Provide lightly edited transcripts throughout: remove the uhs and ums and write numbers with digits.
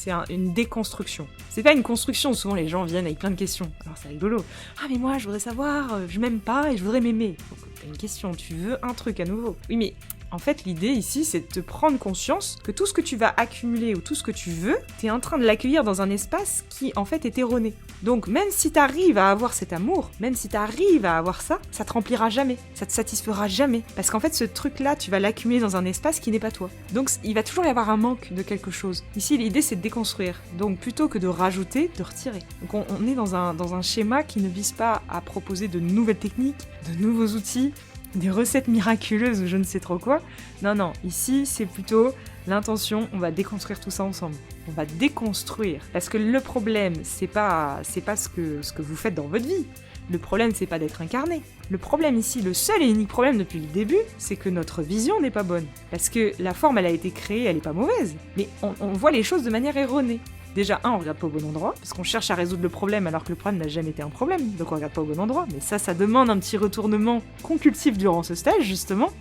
c'est une déconstruction. C'est pas une construction, souvent les gens viennent avec plein de questions. Alors c'est rigolo. Ah mais moi je voudrais savoir, je m'aime pas et je voudrais m'aimer. Donc t'as une question, tu veux un truc à nouveau. Oui mais en fait, l'idée ici, c'est de te prendre conscience que tout ce que tu vas accumuler ou tout ce que tu veux, t'es en train de l'accueillir dans un espace qui, en fait, est erroné. Donc, même si t'arrives à avoir cet amour, même si t'arrives à avoir ça te remplira jamais, ça te satisfera jamais. Parce qu'en fait, ce truc-là, tu vas l'accumuler dans un espace qui n'est pas toi. Donc, il va toujours y avoir un manque de quelque chose. Ici, l'idée, c'est de déconstruire. Donc, plutôt que de rajouter, de retirer. Donc, on est dans un schéma qui ne vise pas à proposer de nouvelles techniques, de nouveaux outils, des recettes miraculeuses ou je ne sais trop quoi. Non, ici, c'est plutôt l'intention, on va déconstruire tout ça ensemble. On va déconstruire. Parce que le problème, c'est pas ce que vous faites dans votre vie. Le problème, c'est pas d'être incarné. Le problème ici, le seul et unique problème depuis le début, c'est que notre vision n'est pas bonne. Parce que la forme, elle a été créée, elle est pas mauvaise. Mais on voit les choses de manière erronée. Déjà, on regarde pas au bon endroit, parce qu'on cherche à résoudre le problème alors que le problème n'a jamais été un problème, donc on regarde pas au bon endroit. Mais ça demande un petit retournement compulsif durant ce stage, justement,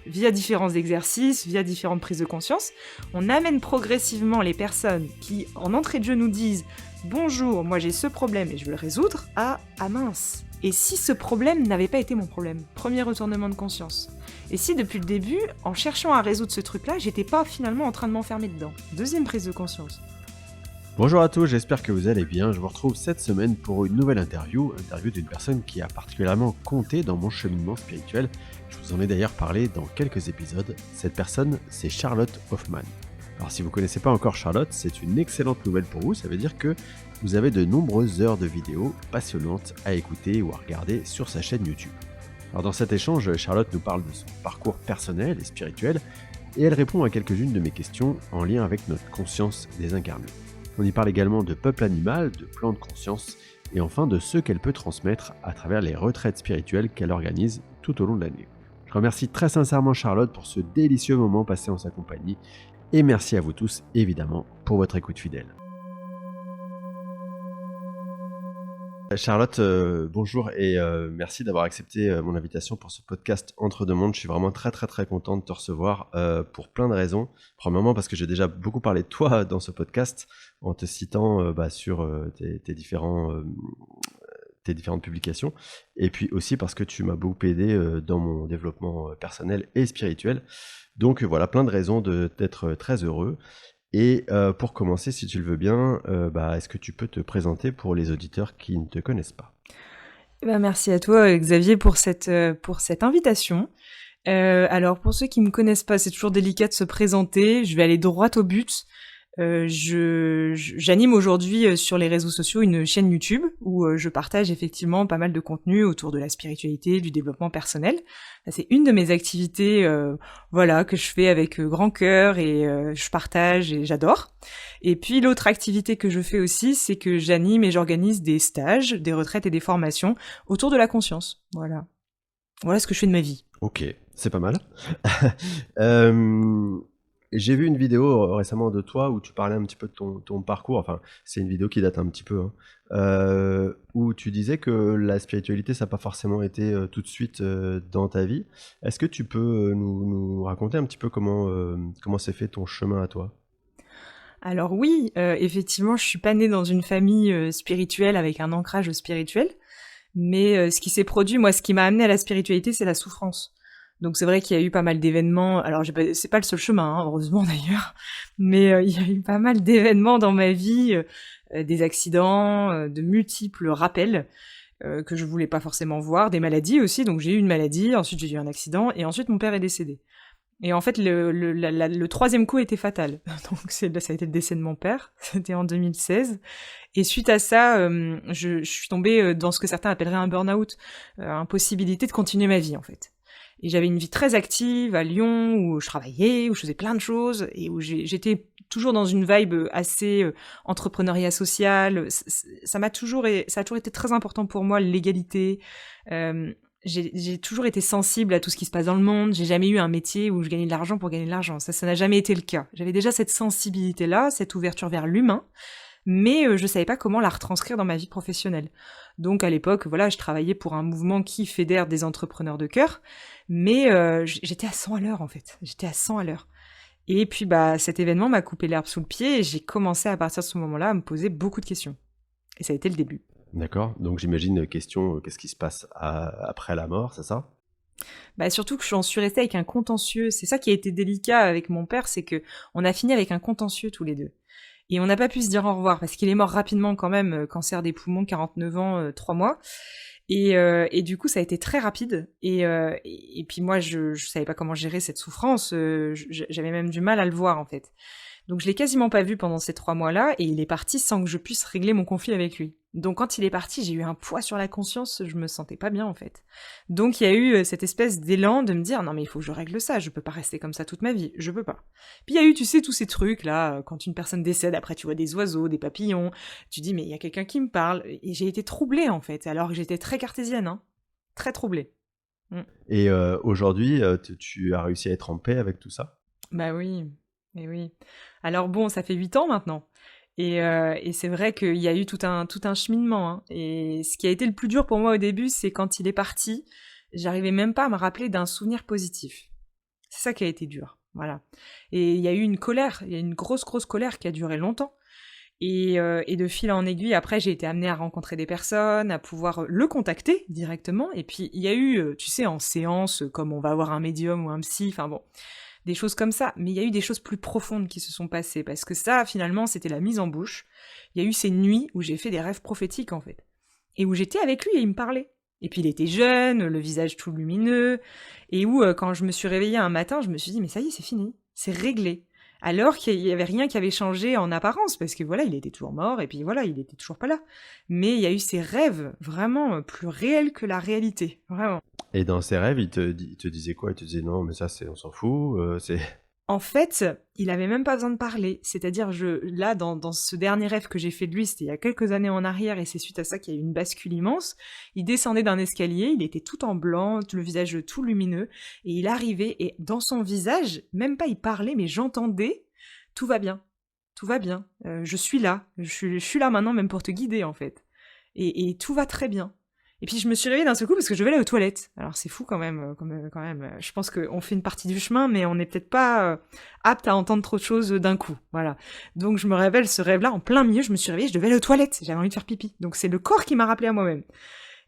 via différents exercices, via différentes prises de conscience. On amène progressivement les personnes qui, en entrée de jeu, nous disent « Bonjour, moi j'ai ce problème et je veux le résoudre », à « Ah mince !» Et si ce problème n'avait pas été mon problème ? Premier retournement de conscience. Et si depuis le début, en cherchant à résoudre ce truc-là, j'étais pas finalement en train de m'enfermer dedans ? Deuxième prise de conscience. Bonjour à tous, j'espère que vous allez bien. Je vous retrouve cette semaine pour une nouvelle interview d'une personne qui a particulièrement compté dans mon cheminement spirituel. Je vous en ai d'ailleurs parlé dans quelques épisodes. Cette personne, c'est Charlotte Hoffman. Alors si vous ne connaissez pas encore Charlotte, c'est une excellente nouvelle pour vous. Ça veut dire que vous avez de nombreuses heures de vidéos passionnantes à écouter ou à regarder sur sa chaîne YouTube. Alors dans cet échange, Charlotte nous parle de son parcours personnel et spirituel et elle répond à quelques-unes de mes questions en lien avec notre conscience désincarnée. On y parle également de peuple animal, de plan de conscience et enfin de ce qu'elle peut transmettre à travers les retraites spirituelles qu'elle organise tout au long de l'année. Je remercie très sincèrement Charlotte pour ce délicieux moment passé en sa compagnie et merci à vous tous évidemment pour votre écoute fidèle. Charlotte, bonjour et merci d'avoir accepté mon invitation pour ce podcast Entre deux mondes. Je suis vraiment très content de te recevoir pour plein de raisons. Premièrement parce que j'ai déjà beaucoup parlé de toi dans ce podcast en te citant sur tes différentes publications et puis aussi parce que tu m'as beaucoup aidé dans mon développement personnel et spirituel. Donc voilà, plein de raisons d'être très heureux. Et pour commencer, si tu le veux bien, est-ce que tu peux te présenter pour les auditeurs qui ne te connaissent pas ? Merci à toi Xavier pour cette invitation. Alors pour ceux qui me connaissent pas, c'est toujours délicat de se présenter, je vais aller droit au but. J'anime aujourd'hui sur les réseaux sociaux une chaîne YouTube où je partage effectivement pas mal de contenu autour de la spiritualité, du développement personnel. C'est une de mes activités que je fais avec grand cœur et je partage et j'adore. Et puis l'autre activité que je fais aussi, c'est que j'anime et j'organise des stages, des retraites et des formations autour de la conscience. Voilà ce que je fais de ma vie. Ok, c'est pas mal. J'ai vu une vidéo récemment de toi où tu parlais un petit peu de ton parcours, enfin c'est une vidéo qui date un petit peu, où tu disais que la spiritualité ça n'a pas forcément été tout de suite dans ta vie. Est-ce que tu peux nous raconter un petit peu comment s'est fait ton chemin à toi ? Alors oui, effectivement je suis pas née dans une famille spirituelle avec un ancrage spirituel, mais ce qui s'est produit, moi ce qui m'a amené à la spiritualité c'est la souffrance. Donc c'est vrai qu'il y a eu pas mal d'événements, alors c'est pas le seul chemin, heureusement d'ailleurs, mais il y a eu pas mal d'événements dans ma vie, des accidents, de multiples rappels que je voulais pas forcément voir, des maladies aussi, donc j'ai eu une maladie, ensuite j'ai eu un accident, et ensuite mon père est décédé. Et en fait, le troisième coup était fatal. Donc ça a été le décès de mon père, c'était en 2016. Et suite à ça, je suis tombée dans ce que certains appelleraient un burn-out, impossibilité de continuer ma vie en fait. Et j'avais une vie très active à Lyon, où je travaillais, où je faisais plein de choses, et où j'étais toujours dans une vibe assez entrepreneuriat social. Ça a toujours été très important pour moi, l'égalité. J'ai toujours été sensible à tout ce qui se passe dans le monde. J'ai jamais eu un métier où je gagnais de l'argent pour gagner de l'argent. Ça n'a jamais été le cas. J'avais déjà cette sensibilité-là, cette ouverture vers l'humain, mais je savais pas comment la retranscrire dans ma vie professionnelle. Donc à l'époque, je travaillais pour un mouvement qui fédère des entrepreneurs de cœur, mais j'étais à 100 à l'heure en fait. J'étais à 100 à l'heure. Et puis bah cet événement m'a coupé l'herbe sous le pied et j'ai commencé à partir de ce moment-là à me poser beaucoup de questions. Et ça a été le début. D'accord. Donc j'imagine, question, qu'est-ce qui se passe après la mort, c'est ça? Bah surtout que j'en suis restée avec un contentieux. C'est ça qui a été délicat avec mon père, c'est que on a fini avec un contentieux tous les deux. Et on n'a pas pu se dire au revoir parce qu'il est mort rapidement quand même, cancer des poumons, 49 ans, 3 mois. Et du coup, ça a été très rapide. Et puis moi, je savais pas comment gérer cette souffrance. J'avais même du mal à le voir en fait. Donc je l'ai quasiment pas vu pendant ces 3 mois-là, et il est parti sans que je puisse régler mon conflit avec lui. Donc quand il est parti, j'ai eu un poids sur la conscience, je me sentais pas bien en fait. Donc il y a eu cette espèce d'élan de me dire non mais il faut que je règle ça, je peux pas rester comme ça toute ma vie, je peux pas. Puis il y a eu, tu sais, tous ces trucs là, quand une personne décède, après tu vois des oiseaux, des papillons, tu dis mais il y a quelqu'un qui me parle, et j'ai été troublée en fait, alors que j'étais très cartésienne, hein, très troublée. Mm. Et aujourd'hui, tu as réussi à être en paix avec tout ça? Bah oui, et oui. Alors bon, ça fait 8 ans maintenant. Et c'est vrai qu'il y a eu tout un cheminement, hein. Et ce qui a été le plus dur pour moi au début, c'est quand il est parti, j'arrivais même pas à me rappeler d'un souvenir positif. C'est ça qui a été dur, voilà. Et il y a eu une colère, il y a une grosse, grosse colère qui a duré longtemps. Et de fil en aiguille, après, j'ai été amenée à rencontrer des personnes, à pouvoir le contacter directement. Et puis, il y a eu, tu sais, en séance, comme on va avoir un médium ou un psy, enfin bon, des choses comme ça. Mais il y a eu des choses plus profondes qui se sont passées, parce que ça, finalement, c'était la mise en bouche. Il y a eu ces nuits où j'ai fait des rêves prophétiques, en fait. Et où j'étais avec lui et il me parlait. Et puis il était jeune, le visage tout lumineux, et où, quand je me suis réveillée un matin, je me suis dit, mais ça y est, c'est fini, c'est réglé. Alors qu'il y avait rien qui avait changé en apparence, parce que voilà, il était toujours mort, et puis voilà, il était toujours pas là. Mais il y a eu ces rêves vraiment plus réels que la réalité, vraiment. Et dans ces rêves, il te disait quoi? Il te disait: «Non, mais ça, c'est on s'en fout, c'est» En fait, il avait même pas besoin de parler. C'est-à-dire, là, dans ce dernier rêve que j'ai fait de lui, c'était il y a quelques années en arrière, et c'est suite à ça qu'il y a eu une bascule immense. Il descendait d'un escalier, il était tout en blanc, le visage tout lumineux, et il arrivait, et dans son visage, même pas il parlait, mais j'entendais, tout va bien, tout va bien, je suis là, je suis là maintenant même pour te guider, en fait. Et tout va très bien. Et puis je me suis réveillée d'un seul coup parce que je devais aller aux toilettes. Alors c'est fou quand même, quand même. Je pense qu'on fait une partie du chemin, mais on n'est peut-être pas apte à entendre trop de choses d'un coup. Voilà. Donc je me révèle ce rêve-là en plein milieu. Je me suis réveillée, je devais aller aux toilettes. J'avais envie de faire pipi. Donc c'est le corps qui m'a rappelé à moi-même.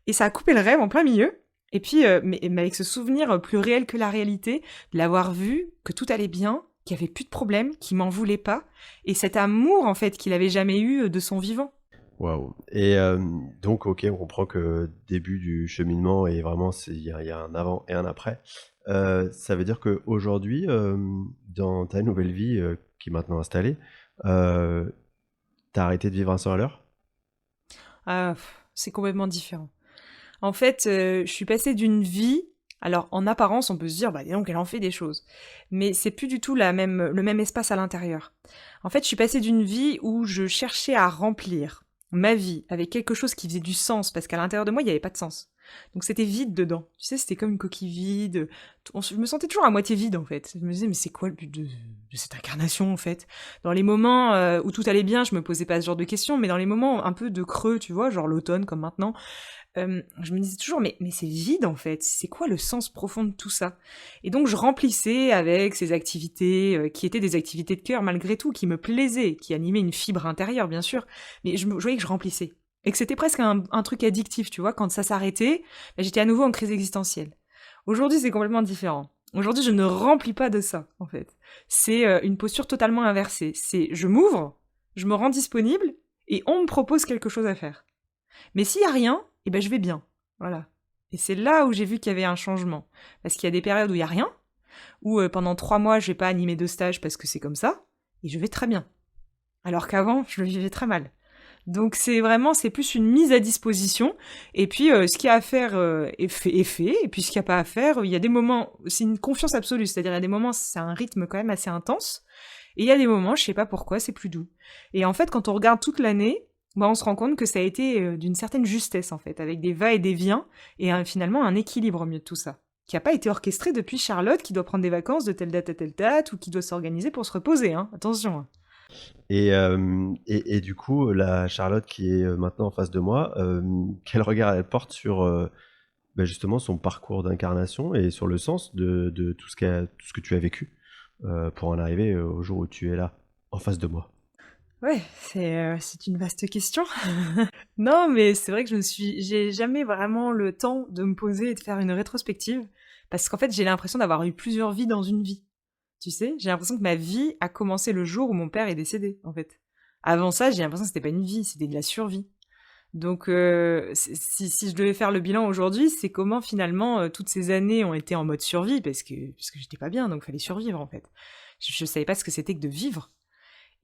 Et ça a coupé le rêve en plein milieu. Et puis, mais avec ce souvenir plus réel que la réalité, de l'avoir vu, que tout allait bien, qu'il n'y avait plus de problème, qu'il m'en voulait pas, et cet amour en fait qu'il avait jamais eu de son vivant. Waouh. Et donc OK, on comprend que début du cheminement et vraiment il y a un avant et un après. Ça veut dire qu'aujourd'hui, dans ta nouvelle vie, qui est maintenant installée, heu, tu arrêté de vivre un 100 à l'heure? Ah, c'est complètement différent. En fait, je suis passée d'une vie, alors en apparence, on peut se dire, bah dis donc, elle en fait des choses. Mais c'est plus du tout le même espace à l'intérieur. En fait, je suis passée d'une vie où je cherchais à remplir ma vie avec quelque chose qui faisait du sens, parce qu'à l'intérieur de moi, il n'y avait pas de sens. Donc c'était vide dedans. Tu sais, c'était comme une coquille vide. Je me sentais toujours à moitié vide, en fait. Je me disais, mais c'est quoi le but de cette incarnation, en fait? Dans les moments où tout allait bien, je me posais pas ce genre de questions, mais dans les moments un peu de creux, tu vois, genre l'automne, comme maintenant, je me disais toujours, mais c'est vide en fait, c'est quoi le sens profond de tout ça? Et donc je remplissais avec ces activités qui étaient des activités de cœur malgré tout, qui me plaisaient, qui animaient une fibre intérieure bien sûr, mais je voyais que je remplissais. Et que c'était presque un truc addictif, tu vois, quand ça s'arrêtait, bah, j'étais à nouveau en crise existentielle. Aujourd'hui c'est complètement différent. Aujourd'hui je ne remplis pas de ça en fait. C'est une posture totalement inversée. C'est je m'ouvre, je me rends disponible, et on me propose quelque chose à faire. Mais s'il y a rien, eh ben je vais bien. Voilà. Et c'est là où j'ai vu qu'il y avait un changement. Parce qu'il y a des périodes où il y a rien, où pendant 3 mois je vais pas animer de stage parce que c'est comme ça, et je vais très bien. Alors qu'avant, je le vivais très mal. Donc c'est plus une mise à disposition, et puis ce qu'il y a à faire est fait, et puis ce qu'il n'y a pas à faire, il y a des moments, c'est une confiance absolue, c'est-à-dire il y a des moments, c'est un rythme quand même assez intense, et il y a des moments, je sais pas pourquoi, c'est plus doux. Et en fait, quand on regarde toute l'année, bah on se rend compte que ça a été d'une certaine justesse en fait, avec des va et des viens, et finalement un équilibre au milieu de tout ça, qui n'a pas été orchestré depuis Charlotte qui doit prendre des vacances de telle date à telle date, ou qui doit s'organiser pour se reposer, hein, attention. Hein. Et du coup, la Charlotte qui est maintenant en face de moi, quel regard elle porte sur justement son parcours d'incarnation et sur le sens de tout ce que tu as vécu? pour en arriver au jour où tu es là, en face de moi? Ouais, c'est une vaste question. Non, mais c'est vrai que j'ai jamais vraiment le temps de me poser et de faire une rétrospective, parce qu'en fait, j'ai l'impression d'avoir eu plusieurs vies dans une vie. Tu sais? J'ai l'impression que ma vie a commencé le jour où mon père est décédé, en fait. Avant ça, j'ai l'impression que c'était pas une vie, c'était de la survie. Donc, si je devais faire le bilan aujourd'hui, c'est comment finalement toutes ces années ont été en mode survie, parce que j'étais pas bien, donc fallait survivre en fait. Je savais pas ce que c'était que de vivre.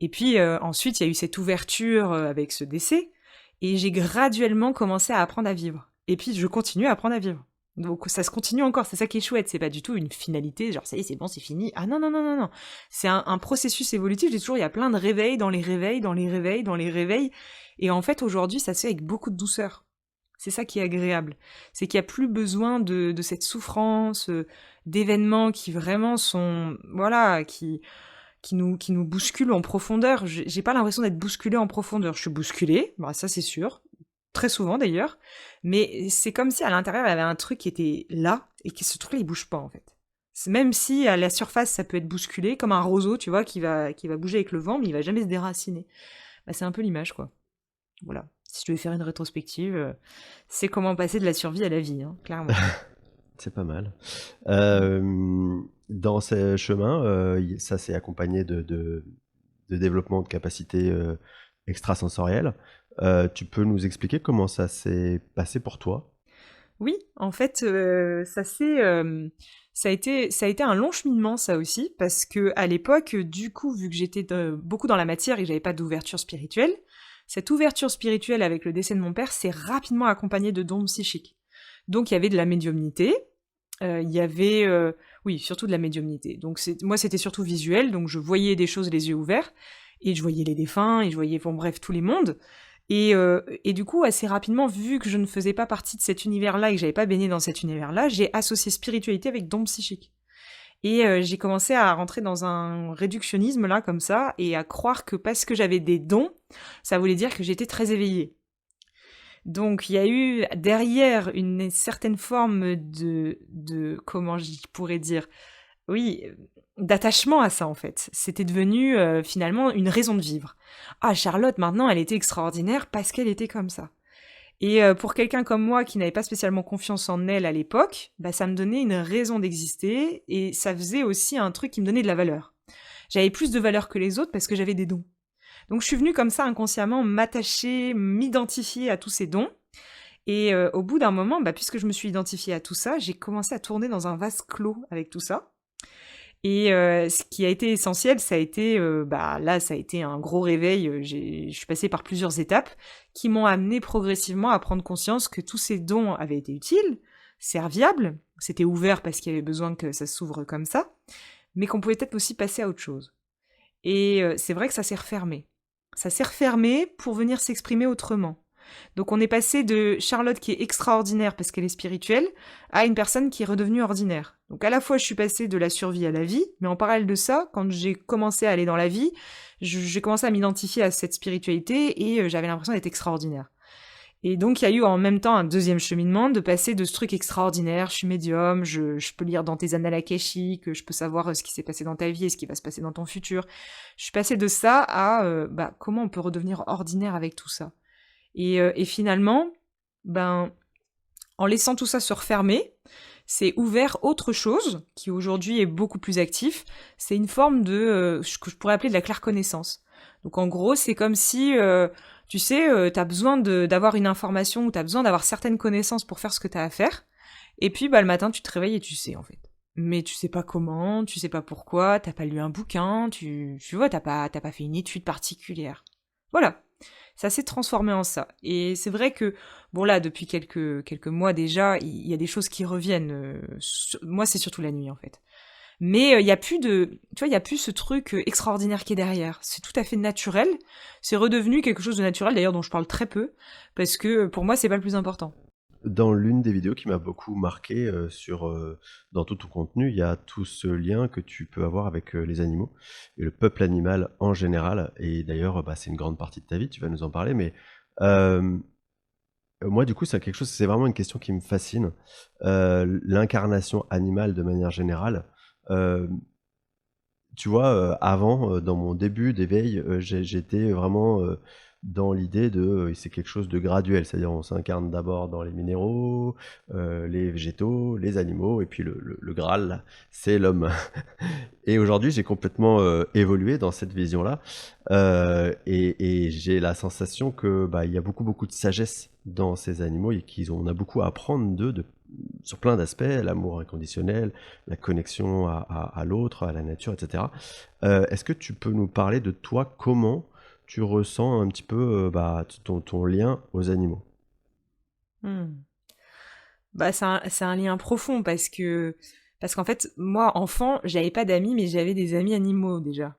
Et puis ensuite, il y a eu cette ouverture avec ce décès, et j'ai graduellement commencé à apprendre à vivre. Et puis je continue à apprendre à vivre. Donc ça se continue encore, c'est ça qui est chouette, c'est pas du tout une finalité, genre ça y est, c'est bon, c'est fini. Ah non, non, non, non, non. C'est un processus évolutif, j'ai toujours, il y a plein de réveils dans les réveils, dans les réveils, dans les réveils. Et en fait, aujourd'hui, ça se fait avec beaucoup de douceur. C'est ça qui est agréable. C'est qu'il n'y a plus besoin de cette souffrance, d'événements qui vraiment sont, voilà, qui nous bousculent en profondeur. J'ai pas l'impression d'être bousculée en profondeur. Je suis bousculée, bah ça c'est sûr, très souvent d'ailleurs, mais c'est comme si à l'intérieur il y avait un truc qui était là et que ce truc-là il bouge pas en fait. Même si à la surface ça peut être bousculé, comme un roseau, tu vois, qui va bouger avec le vent, mais il va jamais se déraciner. Bah, c'est un peu l'image quoi. Voilà. Si je devais faire une rétrospective, c'est comment passer de la survie à la vie, hein, clairement. C'est pas mal. Dans ce chemin, ça s'est accompagné de développement de capacités extrasensorielles. Tu peux nous expliquer comment ça s'est passé pour toi? Oui, en fait, ça a été un long cheminement ça aussi, parce que à l'époque, du coup, vu que j'étais beaucoup dans la matière et que j'avais pas d'ouverture spirituelle, cette ouverture spirituelle avec le décès de mon père s'est rapidement accompagnée de dons psychiques. Donc il y avait de la médiumnité, il y avait, oui, surtout de la médiumnité. Donc moi, c'était surtout visuel, donc je voyais des choses les yeux ouverts, et je voyais les défunts, et je voyais, bon bref, tous les mondes. Et du coup, assez rapidement, vu que je ne faisais pas partie de cet univers-là et que j'avais pas baigné dans cet univers-là, j'ai associé spiritualité avec dons psychiques. Et j'ai commencé à rentrer dans un réductionnisme là, comme ça, et à croire que parce que j'avais des dons, ça voulait dire que j'étais très éveillée. Donc il y a eu derrière une certaine forme comment je pourrais dire, oui, d'attachement à ça en fait. C'était devenu finalement une raison de vivre. Ah, Charlotte, maintenant, elle était extraordinaire parce qu'elle était comme ça. Et pour quelqu'un comme moi qui n'avait pas spécialement confiance en elle à l'époque, bah, ça me donnait une raison d'exister et ça faisait aussi un truc qui me donnait de la valeur. J'avais plus de valeur que les autres parce que j'avais des dons. Donc je suis venue comme ça inconsciemment m'attacher, m'identifier à tous ces dons. Et au bout d'un moment, bah, puisque je me suis identifiée à tout ça, j'ai commencé à tourner dans un vase clos avec tout ça. Et ce qui a été essentiel, ça a été, bah là, ça a été un gros réveil. Je suis passée par plusieurs étapes qui m'ont amené progressivement à prendre conscience que tous ces dons avaient été utiles, serviables, c'était ouvert parce qu'il y avait besoin que ça s'ouvre comme ça, mais qu'on pouvait peut-être aussi passer à autre chose. Et c'est vrai que ça s'est refermé. Ça s'est refermé pour venir s'exprimer autrement. Donc on est passé de Charlotte qui est extraordinaire parce qu'elle est spirituelle à une personne qui est redevenue ordinaire. Donc à la fois je suis passée de la survie à la vie, mais en parallèle de ça, quand j'ai commencé à aller dans la vie, j'ai commencé à m'identifier à cette spiritualité et j'avais l'impression d'être extraordinaire. Et donc il y a eu en même temps un deuxième cheminement de passer de ce truc extraordinaire, je suis médium, je peux lire dans tes annales akashiques, je peux savoir ce qui s'est passé dans ta vie et ce qui va se passer dans ton futur. Je suis passée de ça à bah, comment on peut redevenir ordinaire avec tout ça. Et finalement, ben, en laissant tout ça se refermer, c'est ouvert autre chose, qui aujourd'hui est beaucoup plus actif. C'est une forme de, ce que je pourrais appeler de la clair-connaissance. Donc en gros, c'est comme si, tu sais, t'as besoin d'avoir une information ou t'as besoin d'avoir certaines connaissances pour faire ce que t'as à faire. Et puis, bah, le matin, tu te réveilles et tu sais, en fait. Mais tu sais pas comment, tu sais pas pourquoi, t'as pas lu un bouquin, tu vois, t'as pas fait une étude particulière. Voilà. Ça s'est transformé en ça. Et c'est vrai que, bon là, depuis quelques mois déjà, il y a des choses qui reviennent. Moi, c'est surtout la nuit, en fait. Mais il y a plus de, tu vois, il y a plus ce truc extraordinaire qui est derrière. C'est tout à fait naturel. C'est redevenu quelque chose de naturel, d'ailleurs, dont je parle très peu, parce que pour moi, c'est pas le plus important. Dans l'une des vidéos qui m'a beaucoup marqué dans tout ton contenu, il y a tout ce lien que tu peux avoir avec les animaux et le peuple animal en général. Et d'ailleurs, bah, c'est une grande partie de ta vie, tu vas nous en parler. Mais euh, moi, du coup, c'est vraiment une question qui me fascine. L'incarnation animale de manière générale. Euh, tu vois, avant, dans mon début d'éveil, j'étais vraiment, dans l'idée de, c'est quelque chose de graduel. C'est-à-dire on s'incarne d'abord dans les minéraux, les végétaux, les animaux et puis le graal, là, c'est l'homme. Et aujourd'hui, j'ai complètement, évolué dans cette vision-là, et j'ai la sensation que, bah, il y a beaucoup, beaucoup de sagesse dans ces animaux et on a beaucoup à apprendre d'eux sur plein d'aspects, l'amour inconditionnel, la connexion à l'autre, à la nature, et cetera. Est-ce que tu peux nous parler de toi? Comment tu ressens un petit peu, bah, ton lien aux animaux? Hmm. Bah, c'est un lien profond parce qu'en fait, moi, enfant, j'avais pas d'amis, mais j'avais des amis animaux déjà.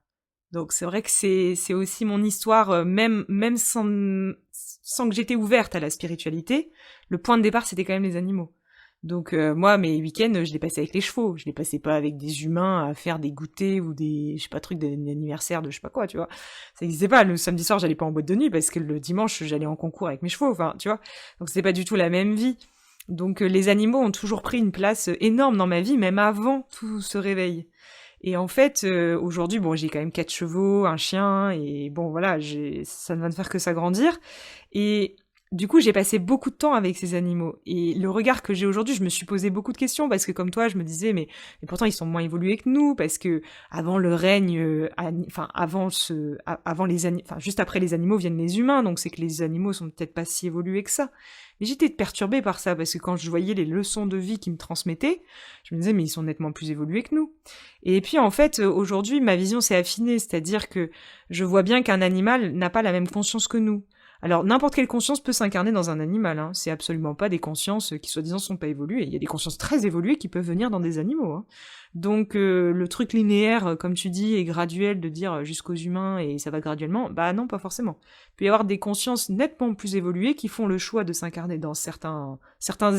Donc c'est vrai que c'est aussi mon histoire, même sans que j'étais ouverte à la spiritualité, le point de départ, c'était quand même les animaux. Donc moi, mes week-ends, je les passais avec les chevaux. Je les passais pas avec des humains à faire des goûters ou des, je sais pas, trucs d'anniversaire de je sais pas quoi, tu vois. Ça existait pas. Le samedi soir, j'allais pas en boîte de nuit parce que le dimanche, j'allais en concours avec mes chevaux, enfin, tu vois. Donc c'est pas du tout la même vie. Donc les animaux ont toujours pris une place énorme dans ma vie, même avant tout ce réveil. Et en fait, aujourd'hui, bon, j'ai quand même 4 chevaux, un chien, et bon, voilà, ça ne va ne faire que s'agrandir. Et du coup, j'ai passé beaucoup de temps avec ces animaux. Et le regard que j'ai aujourd'hui, je me suis posé beaucoup de questions, parce que comme toi, je me disais, mais pourtant, ils sont moins évolués que nous, parce que avant le règne, enfin, enfin, juste après les animaux viennent les humains, donc c'est que les animaux sont peut-être pas si évolués que ça. Mais j'étais perturbée par ça, parce que quand je voyais les leçons de vie qu'ils me transmettaient, je me disais, mais ils sont nettement plus évolués que nous. Et puis en fait, aujourd'hui, ma vision s'est affinée, c'est-à-dire que je vois bien qu'un animal n'a pas la même conscience que nous. Alors n'importe quelle conscience peut s'incarner dans un animal, hein. C'est absolument pas des consciences qui soi-disant sont pas évoluées. Il y a des consciences très évoluées qui peuvent venir dans des animaux, hein. Donc le truc linéaire, comme tu dis, et graduel de dire jusqu'aux humains et ça va graduellement, bah non, pas forcément. Il peut y avoir des consciences nettement plus évoluées qui font le choix de s'incarner dans certains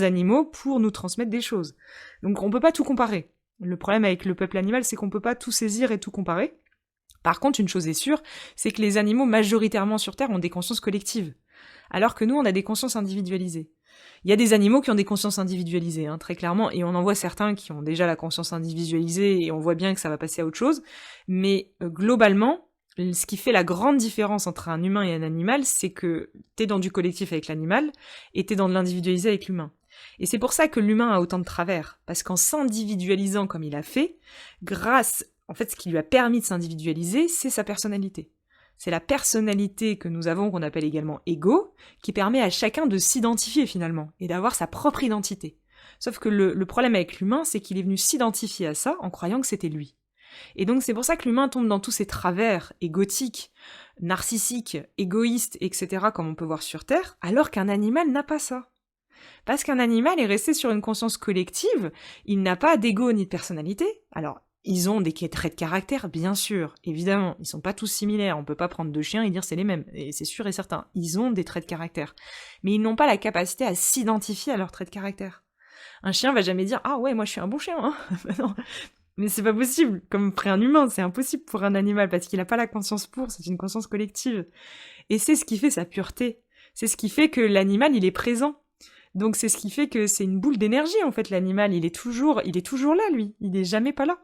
animaux pour nous transmettre des choses. Donc on peut pas tout comparer. Le problème avec le peuple animal, c'est qu'on peut pas tout saisir et tout comparer. Par contre, une chose est sûre, c'est que les animaux majoritairement sur Terre ont des consciences collectives, alors que nous, on a des consciences individualisées. Il y a des animaux qui ont des consciences individualisées, hein, très clairement, et on en voit certains qui ont déjà la conscience individualisée, et on voit bien que ça va passer à autre chose, mais globalement, ce qui fait la grande différence entre un humain et un animal, c'est que t'es dans du collectif avec l'animal, et t'es dans de l'individualisé avec l'humain. Et c'est pour ça que l'humain a autant de travers, parce qu'en s'individualisant comme il a fait, en fait, ce qui lui a permis de s'individualiser, c'est sa personnalité. C'est la personnalité que nous avons, qu'on appelle également ego, qui permet à chacun de s'identifier finalement, et d'avoir sa propre identité. Sauf que le problème avec l'humain, c'est qu'il est venu s'identifier à ça en croyant que c'était lui. Et donc c'est pour ça que l'humain tombe dans tous ces travers égotiques, narcissiques, égoïstes, etc., comme on peut voir sur Terre, alors qu'un animal n'a pas ça. Parce qu'un animal est resté sur une conscience collective, il n'a pas d'ego ni de personnalité. Alors, ils ont des traits de caractère, bien sûr, évidemment, ils sont pas tous similaires, on peut pas prendre deux chiens et dire c'est les mêmes, et c'est sûr et certain, ils ont des traits de caractère. Mais ils n'ont pas la capacité à s'identifier à leurs traits de caractère. Un chien va jamais dire ah ouais, moi je suis un bon chien, hein. Non. Mais c'est pas possible, comme ferait un humain, c'est impossible pour un animal, parce qu'il n'a pas la conscience pour, c'est une conscience collective. Et c'est ce qui fait sa pureté. C'est ce qui fait que l'animal, il est présent. Donc c'est ce qui fait que c'est une boule d'énergie en fait l'animal, il est toujours là lui, il est jamais pas là.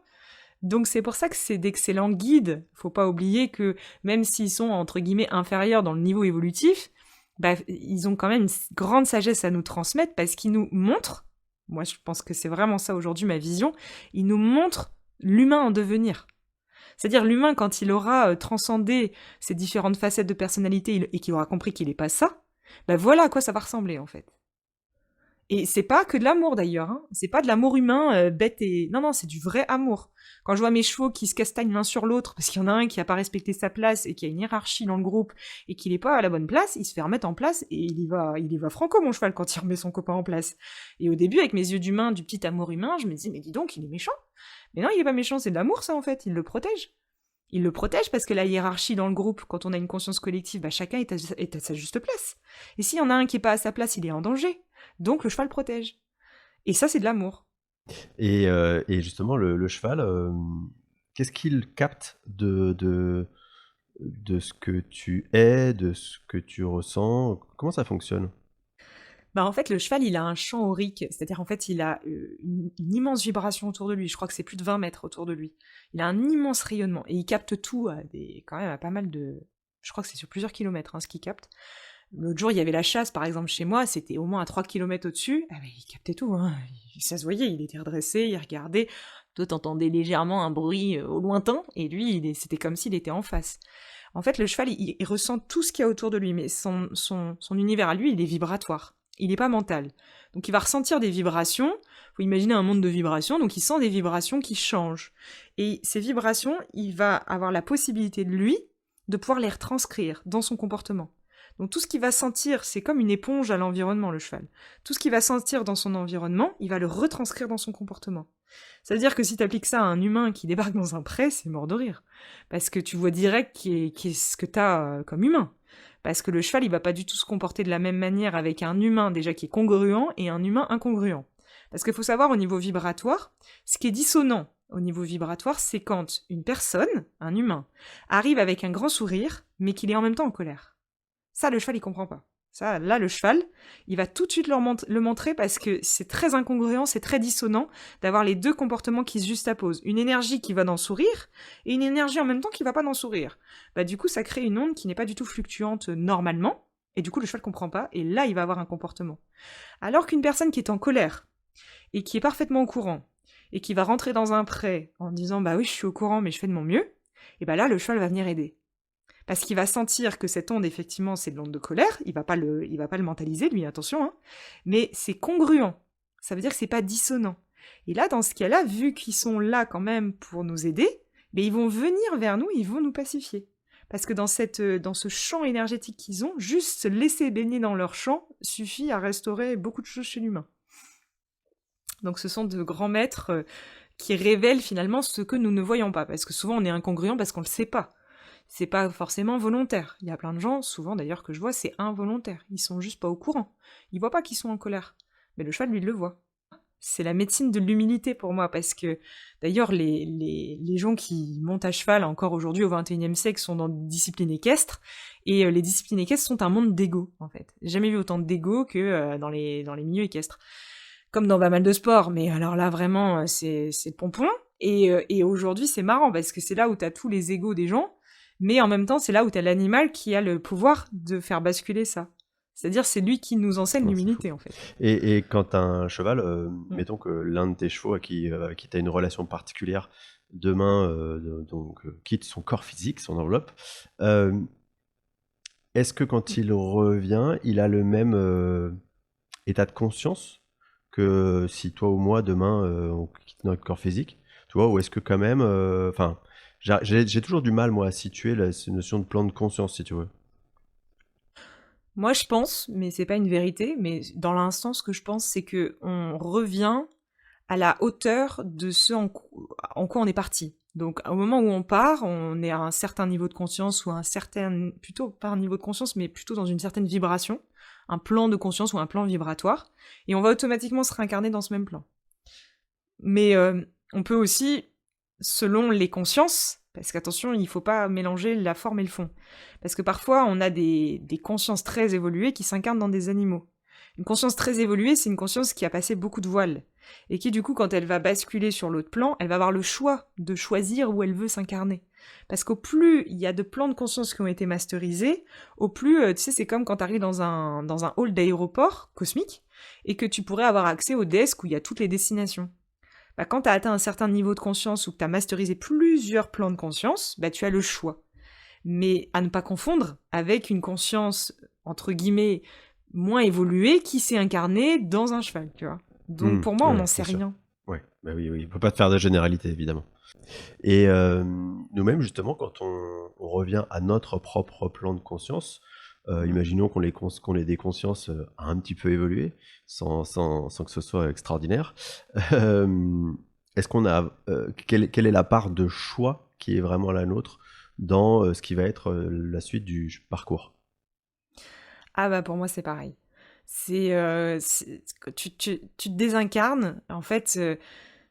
Donc c'est pour ça que c'est d'excellents guides. Faut pas oublier que même s'ils sont entre guillemets inférieurs dans le niveau évolutif, bah ils ont quand même une grande sagesse à nous transmettre parce qu'ils nous montrent, moi je pense que c'est vraiment ça aujourd'hui ma vision, ils nous montrent l'humain en devenir. C'est-à-dire l'humain quand il aura transcendé ces différentes facettes de personnalité et qu'il aura compris qu'il est pas ça, bah voilà à quoi ça va ressembler en fait. Et c'est pas que de l'amour d'ailleurs, hein. C'est pas de l'amour humain bête et... Non, non, c'est du vrai amour. Quand je vois mes chevaux qui se castagnent l'un sur l'autre parce qu'il y en a un qui a pas respecté sa place et qui a une hiérarchie dans le groupe et qu'il est pas à la bonne place, il se fait remettre en place et il y va franco mon cheval quand il remet son copain en place. Et au début, avec mes yeux d'humain, du petit amour humain, je me dis mais dis donc, il est méchant. Mais non, il est pas méchant, c'est de l'amour ça en fait, il le protège. Il le protège parce que la hiérarchie dans le groupe, quand on a une conscience collective, bah chacun est à sa juste place. Et s'il y en a un qui est pas à sa place, il est en danger. Donc le cheval protège. Et ça, c'est de l'amour. Et justement, le cheval, qu'est-ce qu'il capte de ce que tu es, de ce que tu ressens? Comment ça fonctionne? Bah, en fait, le cheval, il a un champ aurique, c'est-à-dire en fait, il a une immense vibration autour de lui. Je crois que c'est plus de 20 mètres autour de lui. Il a un immense rayonnement et il capte tout quand même à pas mal de. Je crois que c'est sur plusieurs kilomètres ce qu'il capte. L'autre jour, il y avait la chasse, par exemple, chez moi, c'était au moins à 3 kilomètres au-dessus. Ah, mais il captait tout, hein. Ça se voyait, il était redressé, il regardait. Toi, t'entendais légèrement un bruit au lointain, et lui, c'était comme s'il était en face. En fait, le cheval, il ressent tout ce qu'il y a autour de lui, mais son univers à lui, il est vibratoire. Il n'est pas mental. Donc il va ressentir des vibrations. Faut imaginer un monde de vibrations, donc il sent des vibrations qui changent. Et ces vibrations, il va avoir la possibilité de lui de pouvoir les retranscrire dans son comportement. Donc tout ce qu'il va sentir, c'est comme une éponge à l'environnement, le cheval. Tout ce qu'il va sentir dans son environnement, il va le retranscrire dans son comportement. Ça veut dire que si tu appliques ça à un humain qui débarque dans un pré, c'est mort de rire. Parce que tu vois direct qui est ce que tu as comme humain. Parce que le cheval, il va pas du tout se comporter de la même manière avec un humain déjà qui est congruent et un humain incongruent. Parce qu'il faut savoir au niveau vibratoire, ce qui est dissonant au niveau vibratoire, c'est quand une personne, un humain, arrive avec un grand sourire, mais qu'il est en même temps en colère. Ça, le cheval, il comprend pas. Ça, là, le cheval, il va tout de suite le montrer parce que c'est très incongruent, c'est très dissonant d'avoir les deux comportements qui se juxtaposent. Une énergie qui va dans le sourire et une énergie en même temps qui va pas dans le sourire. Bah, du coup, ça crée une onde qui n'est pas du tout fluctuante normalement et du coup, le cheval comprend pas et là, il va avoir un comportement. Alors qu'une personne qui est en colère et qui est parfaitement au courant et qui va rentrer dans un pré en disant « bah oui, je suis au courant, mais je fais de mon mieux », et bah là, le cheval va venir aider. Parce qu'il va sentir que cette onde, effectivement, c'est de l'onde de colère. Il va pas le mentaliser, lui, attention. Hein. Mais c'est congruent. Ça veut dire que c'est pas dissonant. Et là, dans ce cas-là, vu qu'ils sont là quand même pour nous aider, mais ils vont venir vers nous, ils vont nous pacifier. Parce que dans ce champ énergétique qu'ils ont, juste se laisser baigner dans leur champ suffit à restaurer beaucoup de choses chez l'humain. Donc ce sont de grands maîtres qui révèlent finalement ce que nous ne voyons pas. Parce que souvent, on est incongruent parce qu'on le sait pas. C'est pas forcément volontaire. Il y a plein de gens, souvent d'ailleurs que je vois, c'est involontaire. Ils sont juste pas au courant. Ils voient pas qu'ils sont en colère. Mais le cheval, lui, il le voit. C'est la médecine de l'humilité pour moi, parce que d'ailleurs, les gens qui montent à cheval encore aujourd'hui au XXIe siècle sont dans des disciplines équestres, et les disciplines équestres sont un monde d'ego, en fait. J'ai jamais vu autant d'ego que dans les milieux équestres. Comme dans pas mal de sports, mais alors là, vraiment, c'est le pompon. Et aujourd'hui, c'est marrant, parce que c'est là où t'as tous les égos des gens, mais en même temps, c'est là où t'as l'animal qui a le pouvoir de faire basculer ça. C'est-à-dire, c'est lui qui nous enseigne l'humilité, en fait. Et quand t'as un cheval, mettons que l'un de tes chevaux à qui t'as une relation particulière, demain quitte son corps physique, son enveloppe, est-ce que quand il revient, il a le même état de conscience que si toi ou moi, demain, on quitte notre corps physique, tu vois, ou est-ce que quand même... j'ai toujours du mal, moi, à situer cette notion de plan de conscience, si tu veux. Moi, je pense, mais c'est pas une vérité, mais dans l'instant, ce que je pense, c'est que on revient à la hauteur de ce en quoi on est parti. Donc, au moment où on part, on est à un certain niveau de conscience ou plutôt pas un niveau de conscience, mais plutôt dans une certaine vibration, un plan de conscience ou un plan vibratoire, et on va automatiquement se réincarner dans ce même plan. Mais on peut aussi, selon les consciences, parce qu'attention, il ne faut pas mélanger la forme et le fond. Parce que parfois, on a des consciences très évoluées qui s'incarnent dans des animaux. Une conscience très évoluée, c'est une conscience qui a passé beaucoup de voiles. Et qui, du coup, quand elle va basculer sur l'autre plan, elle va avoir le choix de choisir où elle veut s'incarner. Parce qu'au plus il y a de plans de conscience qui ont été masterisés, au plus, tu sais, c'est comme quand tu arrives dans un hall d'aéroport cosmique, et que tu pourrais avoir accès au desk où il y a toutes les destinations. Bah, quand tu as atteint un certain niveau de conscience ou que tu as masterisé plusieurs plans de conscience, bah, tu as le choix. Mais à ne pas confondre avec une conscience, entre guillemets, moins évoluée qui s'est incarnée dans un cheval, tu vois. Donc pour moi, on n'en sait rien. Ouais, bah oui, on peut pas te faire de généralité, évidemment. Et nous-mêmes, justement, quand on revient à notre propre plan de conscience, imaginons qu'on ait des consciences un petit peu évoluées, sans que ce soit extraordinaire. Est-ce qu'on a quelle est la part de choix qui est vraiment la nôtre dans ce qui va être la suite du parcours? Ah bah pour moi c'est pareil. Tu te désincarnes. En fait,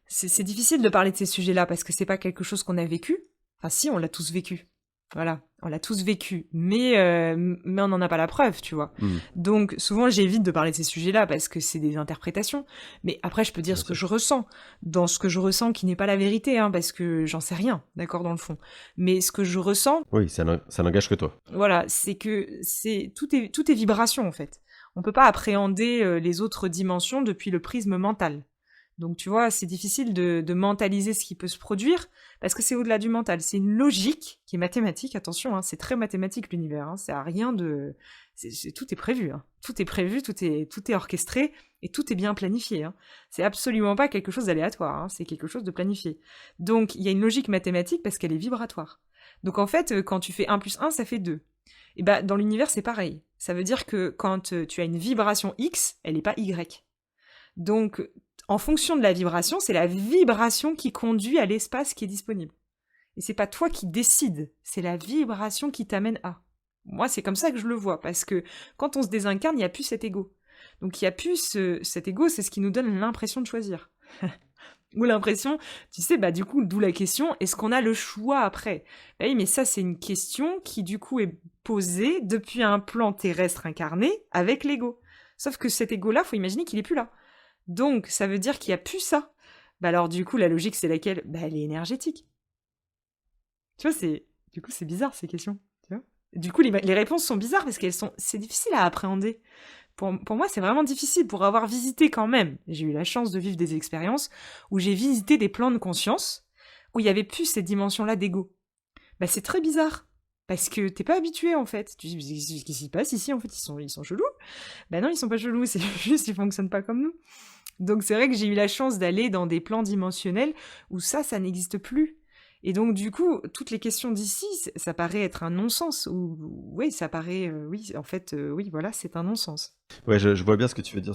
c'est difficile de parler de ces sujets-là parce que c'est pas quelque chose qu'on a vécu. Enfin si, on l'a tous vécu. Voilà. On l'a tous vécu, mais on n'en a pas la preuve, tu vois. Hmm. Donc souvent j'évite de parler de ces sujets-là parce que c'est des interprétations. Mais après je peux dire Bien ce que sûr. je ressens, dans ce que je ressens qui n'est pas la vérité, hein, parce que j'en sais rien, d'accord, dans le fond. Mais ce que je ressens, Oui, ça n'engage que toi. voilà, c'est que tout est vibration en fait. On peut pas appréhender les autres dimensions depuis le prisme mental. Donc tu vois, c'est difficile de mentaliser ce qui peut se produire, parce que c'est au-delà du mental. C'est une logique qui est mathématique, attention, hein, c'est très mathématique l'univers, hein, c'est à rien de... tout est prévu, hein. Tout est prévu, tout est orchestré, et tout est bien planifié. Hein. C'est absolument pas quelque chose d'aléatoire, hein, c'est quelque chose de planifié. Donc il y a une logique mathématique parce qu'elle est vibratoire. Donc en fait, quand tu fais 1 plus 1, ça fait 2. Et bah dans l'univers, c'est pareil. Ça veut dire que quand tu as une vibration X, elle n'est pas Y. Donc, en fonction de la vibration, c'est la vibration qui conduit à l'espace qui est disponible. Et c'est pas toi qui décides, c'est la vibration qui t'amène à. Moi, c'est comme ça que je le vois, parce que quand on se désincarne, il n'y a plus cet ego. Donc il n'y a plus cet ego, c'est ce qui nous donne l'impression de choisir. Ou l'impression, tu sais, bah du coup, d'où la question, est-ce qu'on a le choix après? Bah oui, mais ça, c'est une question qui du coup est posée depuis un plan terrestre incarné avec l'ego. Sauf que cet ego-là, faut imaginer qu'il est plus là. Donc, ça veut dire qu'il n'y a plus ça. Bah alors, du coup, la logique, c'est laquelle? Bah, elle est énergétique. Tu vois, c'est bizarre, ces questions. Tu vois, du coup, les réponses sont bizarres parce c'est difficile à appréhender. Pour moi, c'est vraiment difficile pour avoir visité quand même. J'ai eu la chance de vivre des expériences où j'ai visité des plans de conscience où il n'y avait plus cette dimension-là d'ego. Bah, c'est très bizarre. Parce que t'es pas habitué, en fait. Tu dis, qu'est-ce qui se passe ici? En fait, ils sont chelous. Bah non, ils sont pas chelous, c'est juste, ils fonctionnent pas comme nous. Donc c'est vrai que j'ai eu la chance d'aller dans des plans dimensionnels où ça n'existe plus. Et donc du coup, toutes les questions d'ici, ça paraît être un non-sens. Oui, ça paraît, oui, en fait, oui, voilà, c'est un non-sens. Ouais, je vois bien ce que tu veux dire,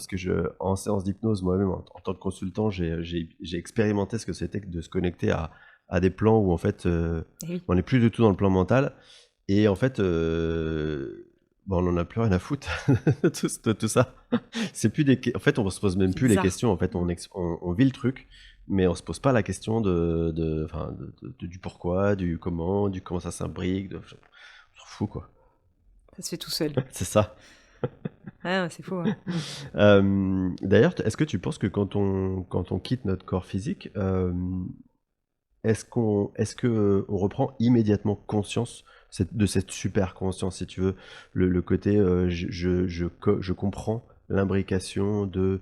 en séance d'hypnose, moi-même, en tant que consultant, j'ai expérimenté ce que c'était que de se connecter à des plans où, en fait, Eh oui, on n'est plus du tout dans le plan mental, et en fait, on n'en a plus rien à foutre de tout ça. C'est plus en fait, on se pose même c'est plus les bizarre. questions, en fait, on vit le truc, mais on se pose pas la question enfin, du pourquoi, du comment ça s'imbrique, on s'en fout, quoi. Ça se fait tout seul. C'est ça. Ah, c'est faux, hein. D'ailleurs, est-ce que tu penses que quand on quitte notre corps physique, est-ce que on reprend immédiatement conscience de cette super conscience, si tu veux, le côté je comprends l'imbrication de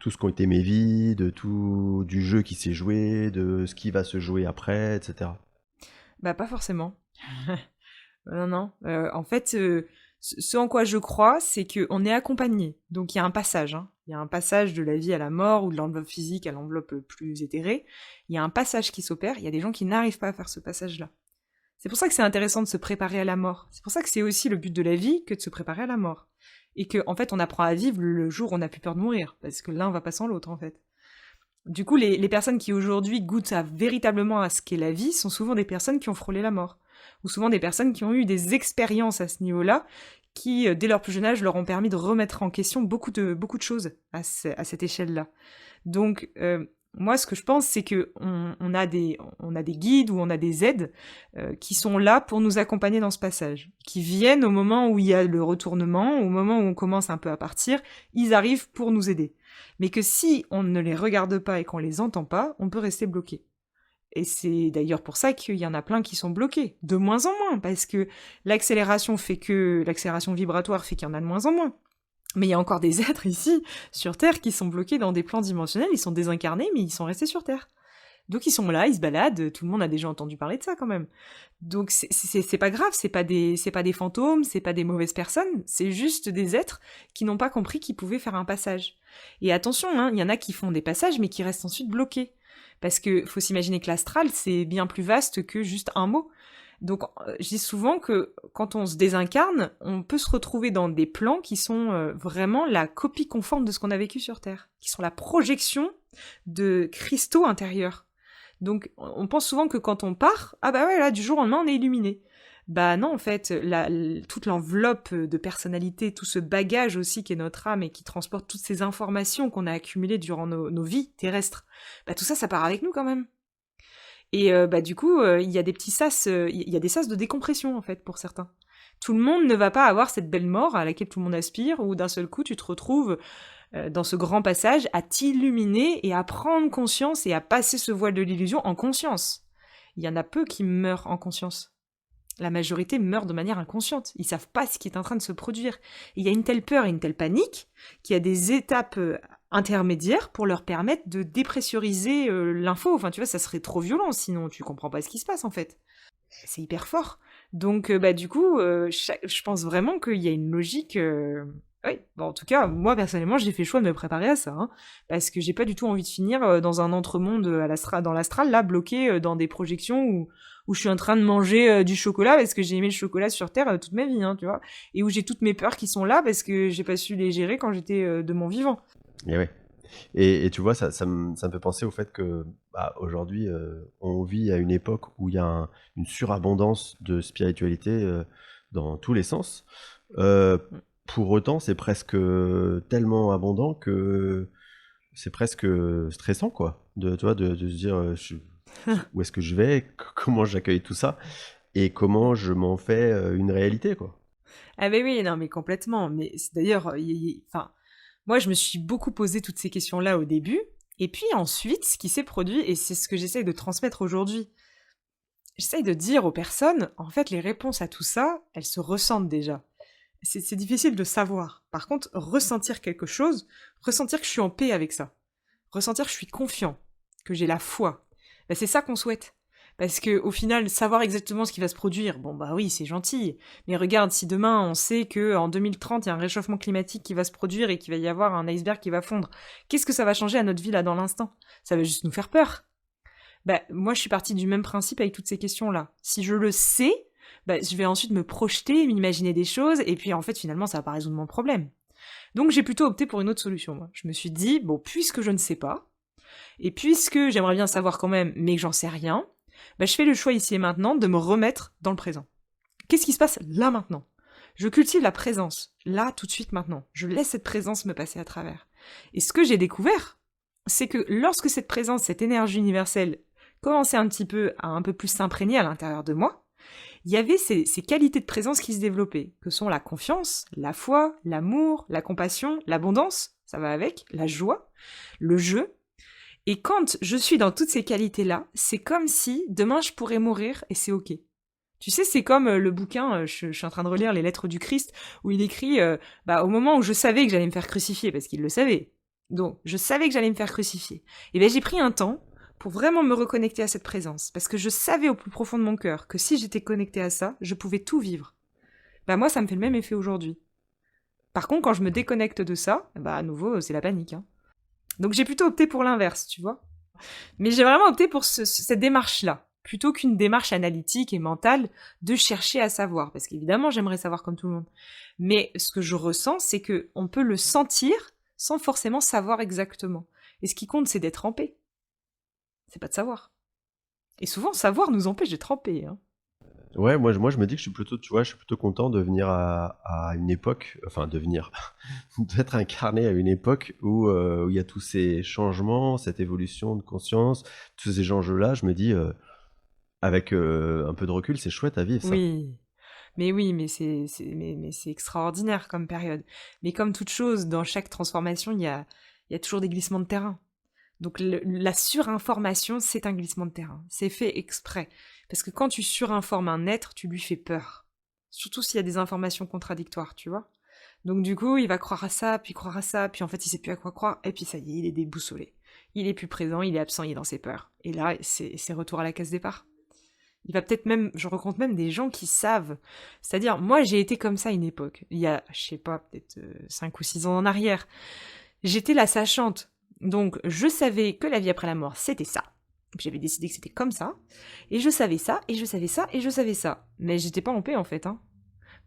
tout ce qu'ont été mes vies, de tout du jeu qui s'est joué, de ce qui va se jouer après, etc. Bah pas forcément. Non, non. En fait, ce en quoi je crois, c'est qu'on est accompagné. Donc il y a un passage. Hein. Il y a un passage de la vie à la mort ou de l'enveloppe physique à l'enveloppe plus éthérée. Il y a un passage qui s'opère. Il y a des gens qui n'arrivent pas à faire ce passage-là. C'est pour ça que c'est intéressant de se préparer à la mort. C'est pour ça que c'est aussi le but de la vie que de se préparer à la mort. Et que, en fait, on apprend à vivre le jour où on n'a plus peur de mourir. Parce que l'un va pas sans l'autre, en fait. Du coup, les personnes qui aujourd'hui goûtent véritablement à ce qu'est la vie sont souvent des personnes qui ont frôlé la mort. Ou souvent des personnes qui ont eu des expériences à ce niveau-là, qui, dès leur plus jeune âge, leur ont permis de remettre en question beaucoup de choses à cette échelle-là. Donc, moi, ce que je pense, c'est que on a des guides ou on a des aides qui sont là pour nous accompagner dans ce passage, qui viennent au moment où il y a le retournement, au moment où on commence un peu à partir, ils arrivent pour nous aider. Mais que si on ne les regarde pas et qu'on les entend pas, on peut rester bloqué. Et c'est d'ailleurs pour ça qu'il y en a plein qui sont bloqués, de moins en moins, parce que l'accélération vibratoire fait qu'il y en a de moins en moins. Mais il y a encore des êtres ici, sur Terre, qui sont bloqués dans des plans dimensionnels, ils sont désincarnés, mais ils sont restés sur Terre. Donc ils sont là, ils se baladent, tout le monde a déjà entendu parler de ça quand même. Donc c'est pas grave, c'est pas des fantômes, c'est pas des mauvaises personnes, c'est juste des êtres qui n'ont pas compris qu'ils pouvaient faire un passage. Et attention, hein, il y en a qui font des passages mais qui restent ensuite bloqués. Parce que faut s'imaginer que l'astral, c'est bien plus vaste que juste un mot. Donc, je dis souvent que quand on se désincarne, on peut se retrouver dans des plans qui sont vraiment la copie conforme de ce qu'on a vécu sur Terre, qui sont la projection de cristaux intérieurs. Donc, on pense souvent que quand on part, ah bah ouais, là, du jour au lendemain, on est illuminé. Bah non, en fait, toute l'enveloppe de personnalité, tout ce bagage aussi qui est notre âme et qui transporte toutes ces informations qu'on a accumulées durant nos vies terrestres, bah tout ça, ça part avec nous quand même. Et du coup, il y a des petits sas, il y a des sas de décompression, en fait, pour certains. Tout le monde ne va pas avoir cette belle mort à laquelle tout le monde aspire, où d'un seul coup, tu te retrouves dans ce grand passage à t'illuminer et à prendre conscience et à passer ce voile de l'illusion en conscience. Il y en a peu qui meurent en conscience. La majorité meurt de manière inconsciente. Ils savent pas ce qui est en train de se produire. Il y a une telle peur et une telle panique qu'il y a des étapes intermédiaires pour leur permettre de dépressuriser l'info. Enfin, tu vois, ça serait trop violent, sinon tu comprends pas ce qui se passe, en fait. C'est hyper fort. Donc, du coup, je pense vraiment qu'il y a une logique... Oui, bon, en tout cas, moi, personnellement, j'ai fait le choix de me préparer à ça, hein, parce que j'ai pas du tout envie de finir dans un entremonde dans l'astral, là, bloqué dans des projections où je suis en train de manger du chocolat parce que j'ai aimé le chocolat sur Terre toute ma vie, hein, tu vois, et où j'ai toutes mes peurs qui sont là parce que j'ai pas su les gérer quand j'étais de mon vivant. Et ouais. Et tu vois, ça me fait penser au fait que aujourd'hui, on vit à une époque où il y a une surabondance de spiritualité dans tous les sens. Pour autant, c'est presque tellement abondant que c'est presque stressant, quoi. Tu vois, de se dire où est-ce que je vais, comment j'accueille tout ça, et comment je m'en fais une réalité, quoi. Ah ben oui, non mais complètement. Mais d'ailleurs, moi je me suis beaucoup posé toutes ces questions-là au début, et puis ensuite, ce qui s'est produit, et c'est ce que j'essaye de transmettre aujourd'hui, j'essaye de dire aux personnes, en fait, les réponses à tout ça, elles se ressentent déjà. C'est difficile de savoir. Par contre, ressentir quelque chose, ressentir que je suis en paix avec ça, ressentir que je suis confiant, que j'ai la foi, c'est ça qu'on souhaite. Parce que au final, savoir exactement ce qui va se produire, bon bah oui, c'est gentil. Mais regarde, si demain on sait que en 2030 il y a un réchauffement climatique qui va se produire et qu'il va y avoir un iceberg qui va fondre, qu'est-ce que ça va changer à notre vie là dans l'instant? Ça va juste nous faire peur. Moi je suis partie du même principe avec toutes ces questions-là. Si je le sais, je vais ensuite me projeter, m'imaginer des choses, et puis en fait finalement ça va pas résoudre mon problème. Donc j'ai plutôt opté pour une autre solution, moi. Je me suis dit, bon, puisque je ne sais pas, et puisque j'aimerais bien savoir quand même, mais que j'en sais rien, je fais le choix ici et maintenant de me remettre dans le présent. Qu'est-ce qui se passe là maintenant? Je cultive la présence, là, tout de suite, maintenant. Je laisse cette présence me passer à travers. Et ce que j'ai découvert, c'est que lorsque cette présence, cette énergie universelle, commençait un petit peu à un peu plus s'imprégner à l'intérieur de moi, il y avait ces qualités de présence qui se développaient, que sont la confiance, la foi, l'amour, la compassion, l'abondance, ça va avec, la joie, le jeu. Et quand je suis dans toutes ces qualités-là, c'est comme si demain je pourrais mourir et c'est ok. Tu sais, c'est comme le bouquin, je suis en train de relire Les Lettres du Christ, où il écrit au moment où je savais que j'allais me faire crucifier, parce qu'il le savait. Donc, je savais que j'allais me faire crucifier. Et j'ai pris un temps pour vraiment me reconnecter à cette présence, parce que je savais au plus profond de mon cœur que si j'étais connectée à ça, je pouvais tout vivre. Moi, ça me fait le même effet aujourd'hui. Par contre, quand je me déconnecte de ça, à nouveau, c'est la panique, hein. Donc j'ai plutôt opté pour l'inverse, tu vois. Mais j'ai vraiment opté pour cette démarche-là, plutôt qu'une démarche analytique et mentale de chercher à savoir, parce qu'évidemment j'aimerais savoir comme tout le monde. Mais ce que je ressens, c'est que on peut le sentir sans forcément savoir exactement. Et ce qui compte, c'est d'être en paix. C'est pas de savoir. Et souvent, savoir nous empêche d'être en paix, hein. Ouais, moi je me dis que je suis plutôt content de venir à une époque, enfin d'être incarné à une époque où il y a tous ces changements, cette évolution de conscience, tous ces enjeux-là. Je me dis, avec un peu de recul, c'est chouette à vivre ça. Oui, mais c'est extraordinaire comme période. Mais comme toute chose, dans chaque transformation, il y a toujours des glissements de terrain. Donc la surinformation, c'est un glissement de terrain. C'est fait exprès. Parce que quand tu surinformes un être, tu lui fais peur. Surtout s'il y a des informations contradictoires, tu vois. Donc du coup, il va croire à ça, puis en fait, il sait plus à quoi croire, et puis ça y est, il est déboussolé. Il est plus présent, il est absent, il est dans ses peurs. Et là, c'est retour à la case départ. Il va peut-être même, je rencontre même des gens qui savent. C'est-à-dire, moi, j'ai été comme ça à une époque. Il y a, je sais pas, peut-être 5 ou 6 ans en arrière. J'étais la sachante. Donc, je savais que la vie après la mort, c'était ça. J'avais décidé que c'était comme ça. Et je savais ça, et je savais ça, et je savais ça. Mais j'étais pas en paix, en fait, hein.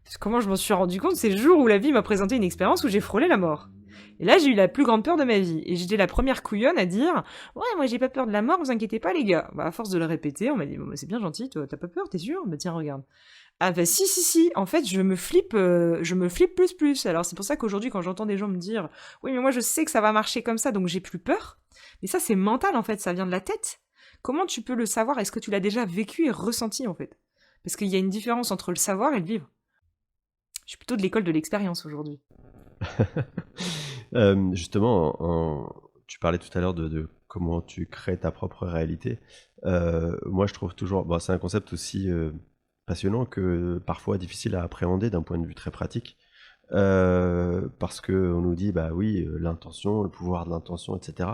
Parce que comment je m'en suis rendu compte, c'est le jour où la vie m'a présenté une expérience où j'ai frôlé la mort. Et là, j'ai eu la plus grande peur de ma vie. Et j'étais la première couillonne à dire « Ouais, moi j'ai pas peur de la mort, vous inquiétez pas les gars. » À force de le répéter, on m'a dit « C'est bien gentil, toi, t'as pas peur, t'es sûr ? Tiens, regarde. » Ah si. En fait, je me flippe plus. Alors c'est pour ça qu'aujourd'hui, quand j'entends des gens me dire « Oui, mais moi je sais que ça va marcher comme ça, donc j'ai plus peur. » Mais ça, c'est mental en fait, ça vient de la tête. Comment tu peux le savoir? Est-ce que tu l'as déjà vécu et ressenti, en fait? Parce qu'il y a une différence entre le savoir et le vivre. Je suis plutôt de l'école de l'expérience aujourd'hui. Justement, tu parlais tout à l'heure de comment tu crées ta propre réalité. Moi, je trouve toujours, bon, c'est un concept aussi passionnant que parfois difficile à appréhender d'un point de vue très pratique. Parce qu'on nous dit, bah oui, l'intention, le pouvoir de l'intention, etc.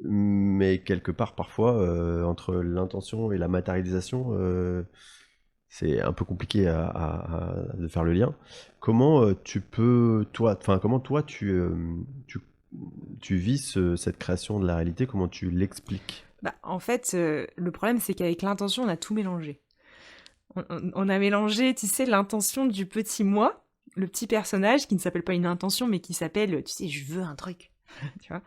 Mais quelque part, parfois, entre l'intention et la matérialisation, c'est un peu compliqué de faire le lien. Comment tu peux, toi, enfin, comment toi tu vis cette création de la réalité? Comment tu l'expliques? Bah, en fait, le problème, c'est qu'avec l'intention, on a tout mélangé. On a mélangé, tu sais, l'intention du petit moi, le petit personnage qui ne s'appelle pas une intention, mais qui s'appelle, tu sais, je veux un truc, tu vois.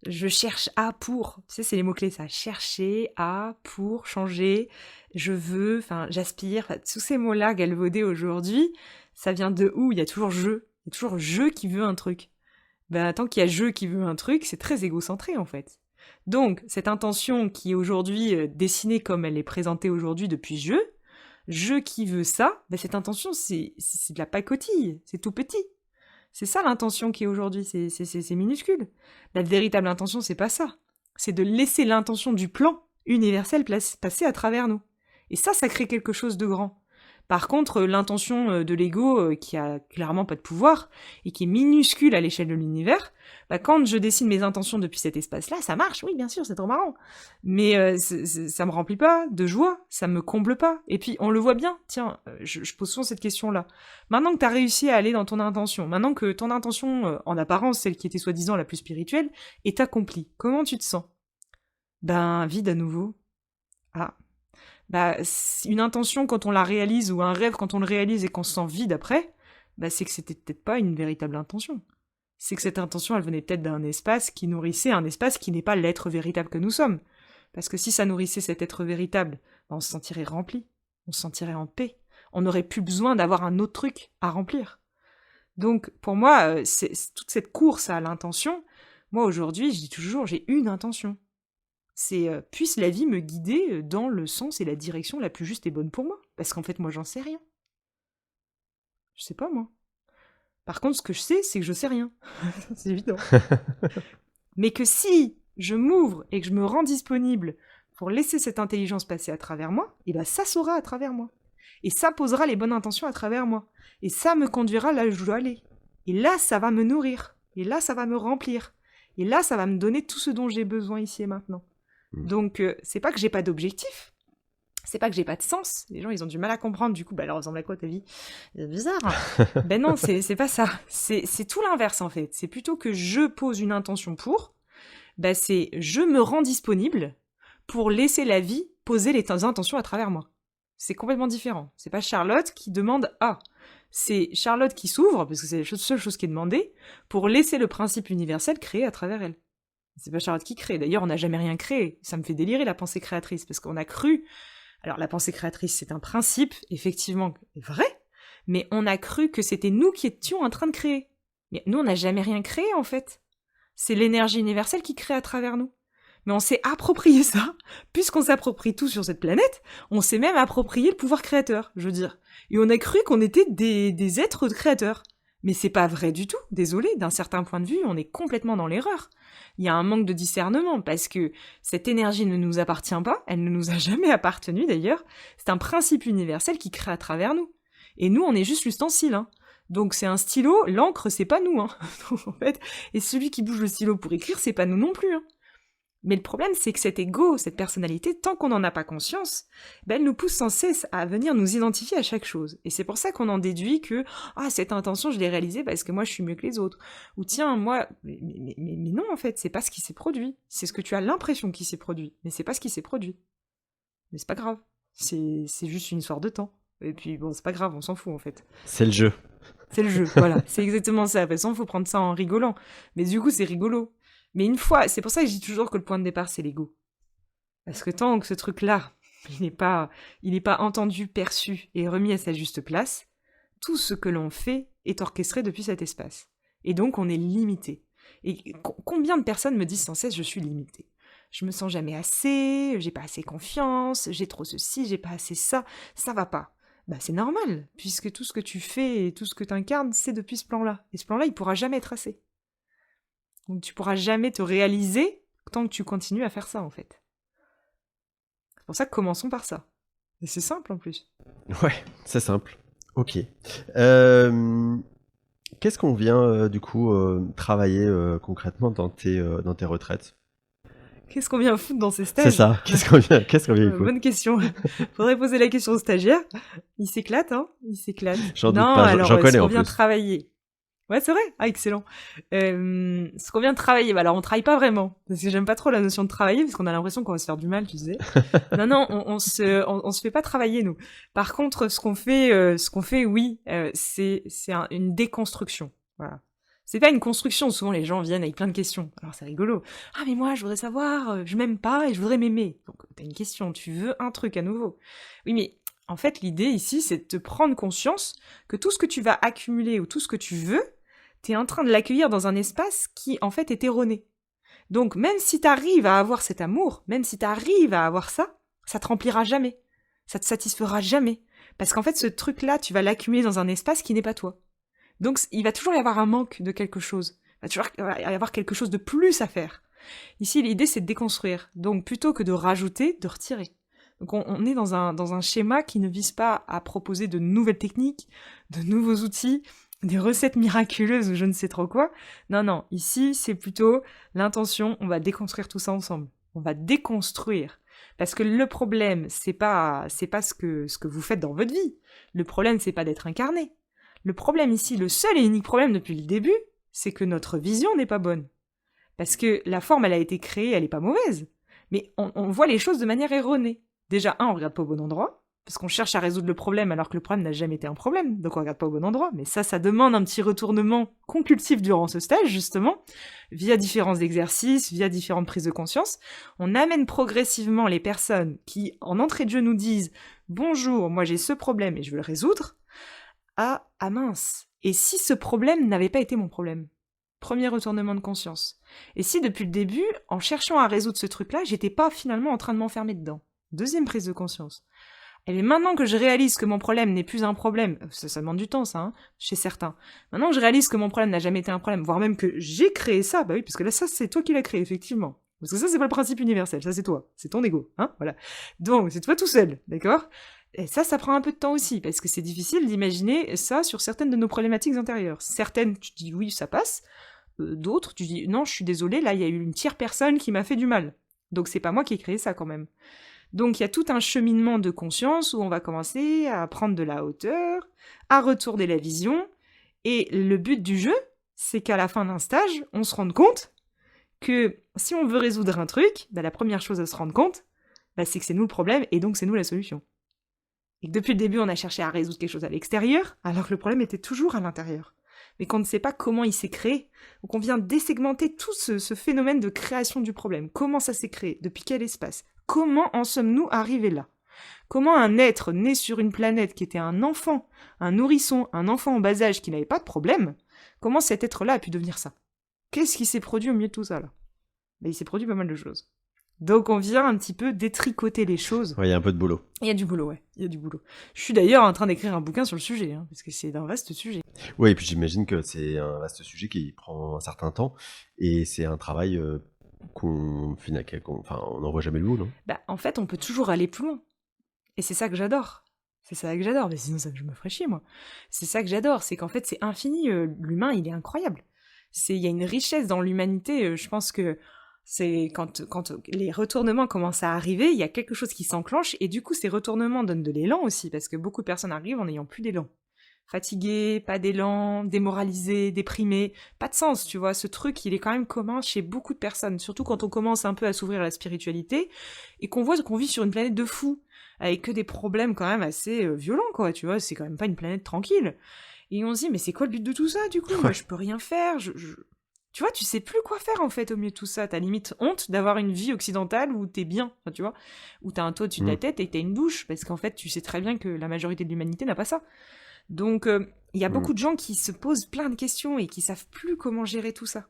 Je cherche à pour, tu sais, c'est les mots-clés, ça. Chercher, à, pour, changer, je veux, enfin, j'aspire, enfin, tous ces mots-là galvaudés aujourd'hui, ça vient de où? Il y a toujours je. Il y a toujours je qui veut un truc. Ben, tant qu'il y a je qui veut un truc, c'est très égocentré, en fait. Donc, cette intention qui est aujourd'hui dessinée comme elle est présentée aujourd'hui depuis je qui veut ça, ben cette intention, c'est de la pacotille, c'est tout petit. C'est ça l'intention qui est aujourd'hui, c'est minuscule. La véritable intention, c'est pas ça. C'est de laisser l'intention du plan universel passer à travers nous. Et ça crée quelque chose de grand. Par contre, l'intention de l'ego, qui a clairement pas de pouvoir, et qui est minuscule à l'échelle de l'univers, bah, quand je dessine mes intentions depuis cet espace-là, ça marche, oui, bien sûr, c'est trop marrant. Mais ça me remplit pas de joie, ça me comble pas. Et puis, on le voit bien, tiens, je pose souvent cette question-là. Maintenant que t'as réussi à aller dans ton intention, maintenant que ton intention, en apparence, celle qui était soi-disant la plus spirituelle, est accomplie, comment tu te sens? Ben, vide à nouveau. Ah. Bah, une intention quand on la réalise ou un rêve quand on le réalise et qu'on se sent vide après, bah, c'est que c'était peut-être pas une véritable intention. C'est que cette intention, elle venait peut-être d'un espace qui nourrissait un espace qui n'est pas l'être véritable que nous sommes. Parce que si ça nourrissait cet être véritable, bah, on se sentirait rempli, on se sentirait en paix. On n'aurait plus besoin d'avoir un autre truc à remplir. Donc, pour moi, c'est toute cette course à l'intention, moi aujourd'hui, je dis toujours, j'ai une intention. C'est puisse la vie me guider dans le sens et la direction la plus juste et bonne pour moi. Parce qu'en fait, moi, j'en sais rien. Je sais pas, moi. Par contre, ce que je sais, c'est que je sais rien. C'est évident. Mais que si je m'ouvre et que je me rends disponible pour laisser cette intelligence passer à travers moi, et ben ça saura à travers moi. Et ça posera les bonnes intentions à travers moi. Et ça me conduira là où je dois aller. Et là, ça va me nourrir. Et là, ça va me remplir. Et là, ça va me donner tout ce dont j'ai besoin ici et maintenant. Donc, c'est pas que j'ai pas d'objectif, c'est pas que j'ai pas de sens. Les gens, ils ont du mal à comprendre, du coup, bah, elle ressemble à quoi ta vie? C'est bizarre. Ben non, c'est pas ça. C'est tout l'inverse, en fait. C'est plutôt que je pose une intention pour, bah, c'est je me rends disponible pour laisser la vie poser les intentions à travers moi. C'est complètement différent. C'est pas Charlotte qui demande A. C'est Charlotte qui s'ouvre, parce que c'est la seule chose qui est demandée, pour laisser le principe universel créer à travers elle. C'est pas Charlotte qui crée. D'ailleurs, on n'a jamais rien créé. Ça me fait délirer, la pensée créatrice, parce qu'on a cru... Alors, la pensée créatrice, c'est un principe, effectivement, vrai, mais on a cru que c'était nous qui étions en train de créer. Mais nous, on n'a jamais rien créé, en fait. C'est l'énergie universelle qui crée à travers nous. Mais on s'est approprié ça. Puisqu'on s'approprie tout sur cette planète, on s'est même approprié le pouvoir créateur, je veux dire. Et on a cru qu'on était des êtres créateurs. Mais c'est pas vrai du tout, désolé, d'un certain point de vue, on est complètement dans l'erreur. Il y a un manque de discernement, parce que cette énergie ne nous appartient pas, elle ne nous a jamais appartenu d'ailleurs, c'est un principe universel qui crée à travers nous. Et nous, on est juste l'ustensile, hein. Donc c'est un stylo, l'encre, c'est pas nous, hein. En fait, et celui qui bouge le stylo pour écrire, c'est pas nous non plus, hein. Mais le problème, c'est que cet ego, cette personnalité, tant qu'on n'en a pas conscience, ben elle nous pousse sans cesse à venir nous identifier à chaque chose. Et c'est pour ça qu'on en déduit que « Ah, cette intention, je l'ai réalisée parce que moi, je suis mieux que les autres. » Ou « Tiens, moi... » Mais non, en fait, c'est pas ce qui s'est produit. C'est ce que tu as l'impression qui s'est produit. Mais c'est pas ce qui s'est produit. Mais c'est pas grave. C'est juste une histoire de temps. Et puis, bon, c'est pas grave, on s'en fout, en fait. C'est le jeu. C'est le jeu, voilà. C'est exactement ça. De toute façon, faut prendre ça en rigolant. Mais du coup, c'est rigolo. Mais une fois, c'est pour ça que je dis toujours que le point de départ, c'est l'ego. Parce que tant que ce truc-là, il n'est pas entendu, perçu et remis à sa juste place, tout ce que l'on fait est orchestré depuis cet espace. Et donc, on est limité. Et combien de personnes me disent sans cesse « je suis limité ». je me sens jamais assez, j'ai pas assez confiance, j'ai trop ceci, j'ai pas assez ça, ça va pas. Bah c'est normal, puisque tout ce que tu fais et tout ce que tu incarnes, c'est depuis ce plan-là. Et ce plan-là, il pourra jamais être assez. Donc tu pourras jamais te réaliser tant que tu continues à faire ça, en fait. C'est pour ça que commençons par ça. Et c'est simple en plus. Ouais, c'est simple. Ok. Qu'est-ce qu'on vient du coup travailler concrètement dans tes retraites? Qu'est-ce qu'on vient foutre dans ces C'est stages? ça. Qu'est-ce qu'on vient y foutre? Bonne question. Faudrait poser la question au stagiaire. Il s'éclate, hein? Il s'éclate. J'en doute Non, pas, alors, j'en connais ce qu'on en vient plus. travailler. Ouais, c'est vrai. Ah, excellent. Ce qu'on vient de travailler, bah alors on travaille pas vraiment, parce que j'aime pas trop la notion de travailler, parce qu'on a l'impression qu'on va se faire du mal, tu sais. Non, on se fait pas travailler nous. Par contre, ce qu'on fait, oui, c'est une déconstruction. Voilà. C'est pas une construction. Souvent les gens viennent avec plein de questions. Alors c'est rigolo. Ah mais moi je voudrais savoir, je m'aime pas et je voudrais m'aimer. Donc t'as une question, tu veux un truc à nouveau. Oui mais en fait l'idée ici c'est de te prendre conscience que tout ce que tu vas accumuler ou tout ce que tu veux, t'es en train de l'accueillir dans un espace qui en fait est erroné. Donc même si t'arrives à avoir cet amour, même si t'arrives à avoir ça te remplira jamais. Ça te satisfera jamais. Parce qu'en fait ce truc-là, tu vas l'accumuler dans un espace qui n'est pas toi. Donc il va toujours y avoir un manque de quelque chose. Il va toujours y avoir quelque chose de plus à faire. Ici l'idée c'est de déconstruire. Donc plutôt que de rajouter, de retirer. Donc on est dans un schéma qui ne vise pas à proposer de nouvelles techniques, de nouveaux outils, des recettes miraculeuses ou je ne sais trop quoi. Non, ici c'est plutôt l'intention, on va déconstruire tout ça ensemble. On va déconstruire. Parce que le problème, c'est pas ce que vous faites dans votre vie. Le problème, c'est pas d'être incarné. Le problème ici, le seul et unique problème depuis le début, c'est que notre vision n'est pas bonne. Parce que la forme, elle a été créée, elle est pas mauvaise. Mais on voit les choses de manière erronée. Déjà, on regarde pas au bon endroit, parce qu'on cherche à résoudre le problème alors que le problème n'a jamais été un problème, donc on regarde pas au bon endroit. Mais ça demande un petit retournement compulsif durant ce stage, justement, via différents exercices, via différentes prises de conscience. On amène progressivement les personnes qui, en entrée de jeu, nous disent « Bonjour, moi j'ai ce problème et je veux le résoudre », ah mince. Et si ce problème n'avait pas été mon problème? Premier retournement de conscience. Et si depuis le début, en cherchant à résoudre ce truc-là, j'étais pas finalement en train de m'enfermer dedans? Deuxième prise de conscience. Et bien maintenant que je réalise que mon problème n'est plus un problème, ça demande du temps ça, hein, chez certains. Maintenant que je réalise que mon problème n'a jamais été un problème, voire même que j'ai créé ça, bah oui, parce que là ça c'est toi qui l'as créé, effectivement. Parce que ça c'est pas le principe universel, ça c'est toi, c'est ton ego, hein, voilà. Donc c'est toi tout seul, d'accord? Et ça prend un peu de temps aussi, parce que c'est difficile d'imaginer ça sur certaines de nos problématiques intérieures. Certaines, tu dis oui, ça passe. D'autres, tu dis non, je suis désolée, là, il y a eu une tierce personne qui m'a fait du mal. Donc c'est pas moi qui ai créé ça quand même. Donc il y a tout un cheminement de conscience où on va commencer à prendre de la hauteur, à retourner la vision. Et le but du jeu, c'est qu'à la fin d'un stage, on se rende compte que si on veut résoudre un truc, bah, la première chose à se rendre compte, bah, c'est que c'est nous le problème et donc c'est nous la solution. Et que depuis le début, on a cherché à résoudre quelque chose à l'extérieur, alors que le problème était toujours à l'intérieur. Mais qu'on ne sait pas comment il s'est créé. Donc on vient désegmenter tout ce phénomène de création du problème. Comment ça s'est créé? Depuis quel espace? Comment en sommes-nous arrivés là? Comment un être né sur une planète qui était un enfant, un nourrisson, un enfant en bas âge qui n'avait pas de problème, comment cet être-là a pu devenir ça? Qu'est-ce qui s'est produit au milieu de tout ça là? Ben, il s'est produit pas mal de choses. Donc on vient un petit peu détricoter les choses. Ouais, il y a un peu de boulot. Il y a du boulot, ouais. Il y a du boulot. Je suis d'ailleurs en train d'écrire un bouquin sur le sujet, hein, parce que c'est un vaste sujet. Oui, et puis j'imagine que c'est un vaste sujet qui prend un certain temps, et c'est un travail on n'en voit jamais le bout, non? Bah, en fait, on peut toujours aller plus loin. Et c'est ça que j'adore. C'est ça que j'adore. Mais sinon, ça, je me ferais chier, moi. C'est ça que j'adore. C'est qu'en fait, c'est infini. L'humain, il est incroyable. Il y a une richesse dans l'humanité. Je pense que c'est quand les retournements commencent à arriver, il y a quelque chose qui s'enclenche. Et du coup, ces retournements donnent de l'élan aussi. Parce que beaucoup de personnes arrivent en n'ayant plus d'élan. Fatigué, pas d'élan, démoralisé, déprimé, pas de sens, tu vois. Ce truc, il est quand même commun chez beaucoup de personnes, surtout quand on commence un peu à s'ouvrir à la spiritualité et qu'on voit qu'on vit sur une planète de fous, avec que des problèmes quand même assez violents, quoi, tu vois. C'est quand même pas une planète tranquille. Et on se dit, mais c'est quoi le but de tout ça, du coup? Moi, je peux rien faire, Tu vois, tu sais plus quoi faire, en fait, au milieu de tout ça. T'as limite honte d'avoir une vie occidentale où t'es bien, enfin, tu vois, où t'as un toit au-dessus de la tête et que t'as une douche, parce qu'en fait, tu sais très bien que la majorité de l'humanité n'a pas ça. Donc, il y a beaucoup de gens qui se posent plein de questions et qui savent plus comment gérer tout ça.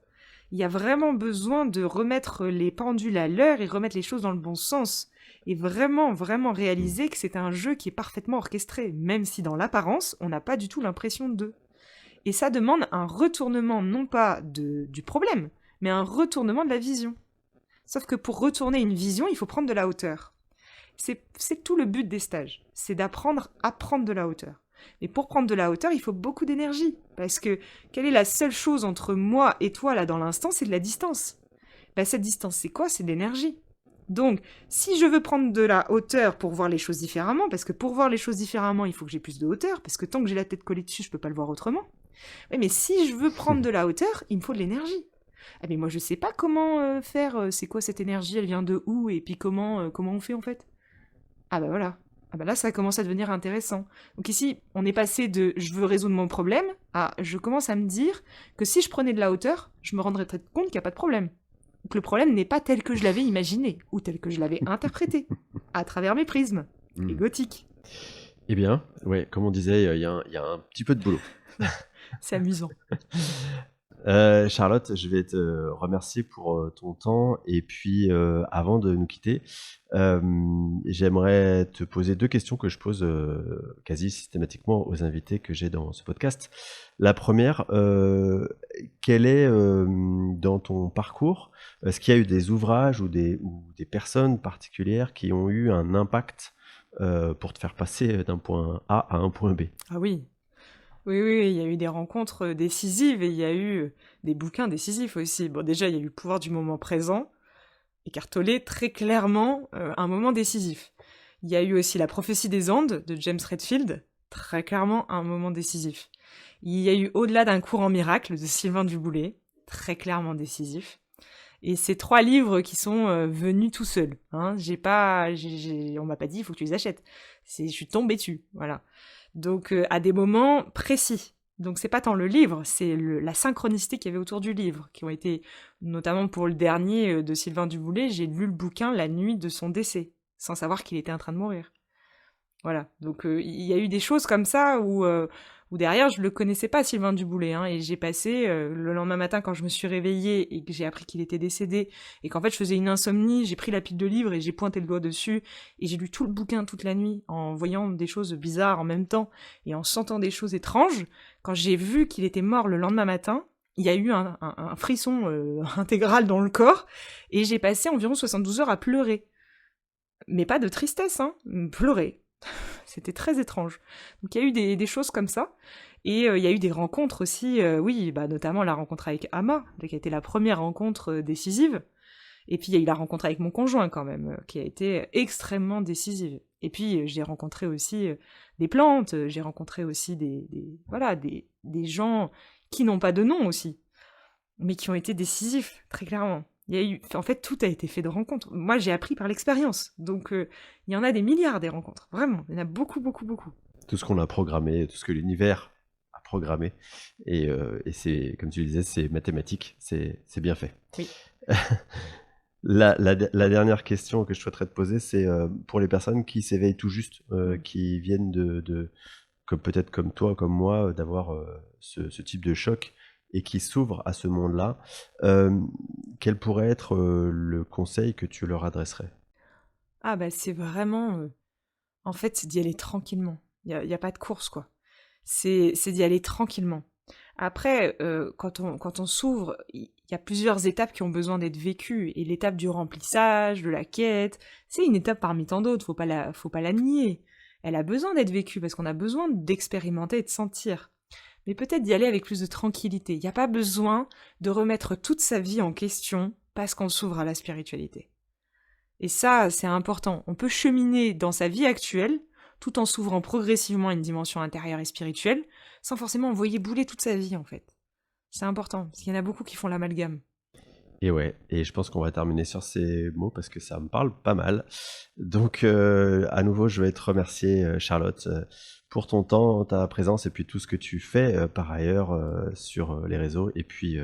Il y a vraiment besoin de remettre les pendules à l'heure et remettre les choses dans le bon sens. Et vraiment, vraiment réaliser que c'est un jeu qui est parfaitement orchestré, même si dans l'apparence, on n'a pas du tout l'impression d'eux. Et ça demande un retournement, non pas du problème, mais un retournement de la vision. Sauf que pour retourner une vision, il faut prendre de la hauteur. C'est tout le but des stages, c'est d'apprendre à prendre de la hauteur. Mais pour prendre de la hauteur, il faut beaucoup d'énergie. Parce que quelle est la seule chose entre moi et toi là dans l'instant, c'est de la distance. Cette distance, c'est quoi? C'est de l'énergie. Donc, si je veux prendre de la hauteur pour voir les choses différemment, parce que pour voir les choses différemment, il faut que j'ai plus de hauteur, parce que tant que j'ai la tête collée dessus, je peux pas le voir autrement. Oui, mais si je veux prendre de la hauteur, il me faut de l'énergie. Ah mais moi je sais pas comment faire, c'est quoi cette énergie, elle vient de où, et puis comment on fait en fait? Ah bah voilà. Ah bah là ça commence à devenir intéressant. Donc ici, on est passé de je veux résoudre mon problème à je commence à me dire que si je prenais de la hauteur, je me rendrais très compte qu'il n'y a pas de problème. Que le problème n'est pas tel que je l'avais imaginé, ou tel que je l'avais interprété, à travers mes prismes égotiques. Eh bien, ouais, comme on disait, il y a un petit peu de boulot. C'est amusant. Charlotte, je vais te remercier pour ton temps. Et puis, avant de nous quitter, j'aimerais te poser 2 questions que je pose quasi systématiquement aux invités que j'ai dans ce podcast. La première, quel est dans ton parcours, est-ce qu'il y a eu des ouvrages ou des personnes particulières qui ont eu un impact pour te faire passer d'un point A à un point B? Ah oui. Oui, il y a eu des rencontres décisives et il y a eu des bouquins décisifs aussi. Bon, déjà, il y a eu Le pouvoir du moment présent, écartelé très clairement un moment décisif. Il y a eu aussi La prophétie des Andes de James Redfield, très clairement un moment décisif. Il y a eu Au-delà d'un courant miracle de Sylvain Duboullay, très clairement décisif. Et ces 3 livres qui sont venus tout seuls. Hein. On m'a pas dit, il faut que tu les achètes. Je suis tombée dessus, voilà. Donc à des moments précis. Donc c'est pas tant le livre, c'est la synchronicité qu'il y avait autour du livre, qui ont été, notamment pour le dernier de Sylvain Duboullay, j'ai lu le bouquin la nuit de son décès, sans savoir qu'il était en train de mourir. Voilà, donc il y a eu des choses comme ça où derrière je le connaissais pas Sylvain Duboullay, hein, et j'ai passé le lendemain matin quand je me suis réveillée et que j'ai appris qu'il était décédé et qu'en fait je faisais une insomnie, j'ai pris la pile de livres et j'ai pointé le doigt dessus et j'ai lu tout le bouquin toute la nuit en voyant des choses bizarres en même temps et en sentant des choses étranges. Quand j'ai vu qu'il était mort le lendemain matin, il y a eu un frisson intégral dans le corps et j'ai passé environ 72 heures à pleurer. Mais pas de tristesse, hein, pleurer. C'était très étrange. Donc il y a eu des choses comme ça. Et il y a eu des rencontres aussi, oui, notamment la rencontre avec Ama, qui a été la première rencontre décisive. Et puis il y a eu la rencontre avec mon conjoint quand même, qui a été extrêmement décisive. Et puis j'ai rencontré aussi des plantes, j'ai rencontré aussi des gens qui n'ont pas de nom aussi, mais qui ont été décisifs, très clairement. En fait, tout a été fait de rencontres. Moi, j'ai appris par l'expérience. Donc, il y en a des milliards des rencontres. Vraiment, il y en a beaucoup, beaucoup, beaucoup. Tout ce qu'on a programmé, tout ce que l'univers a programmé. Et c'est, comme tu le disais, c'est mathématique. C'est bien fait. Oui. La dernière question que je souhaiterais te poser, c'est pour les personnes qui s'éveillent tout juste, qui viennent peut-être comme toi, comme moi, d'avoir ce type de choc, et qui s'ouvrent à ce monde-là, quel pourrait être le conseil que tu leur adresserais? Ah c'est vraiment, en fait, c'est d'y aller tranquillement. Il y a pas de course, quoi. C'est d'y aller tranquillement. Après, quand on s'ouvre, il y a plusieurs étapes qui ont besoin d'être vécues. Et l'étape du remplissage, de la quête, c'est une étape parmi tant d'autres, faut pas la nier. Elle a besoin d'être vécue, parce qu'on a besoin d'expérimenter et de sentir. Mais peut-être d'y aller avec plus de tranquillité. Il n'y a pas besoin de remettre toute sa vie en question parce qu'on s'ouvre à la spiritualité. Et ça, c'est important. On peut cheminer dans sa vie actuelle tout en s'ouvrant progressivement à une dimension intérieure et spirituelle sans forcément envoyer bouler toute sa vie, en fait. C'est important, parce qu'il y en a beaucoup qui font l'amalgame. Et ouais, et je pense qu'on va terminer sur ces mots parce que ça me parle pas mal. Donc, à nouveau, je vais te remercier, Charlotte, pour ton temps, ta présence et puis tout ce que tu fais par ailleurs sur les réseaux et puis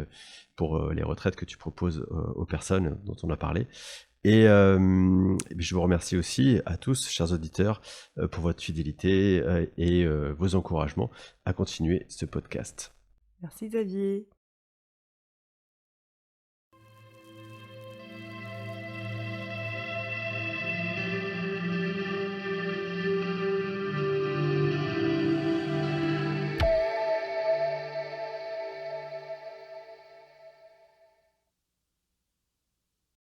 pour les retraites que tu proposes aux personnes dont on a parlé. Et je vous remercie aussi à tous, chers auditeurs, pour votre fidélité et vos encouragements à continuer ce podcast. Merci Xavier.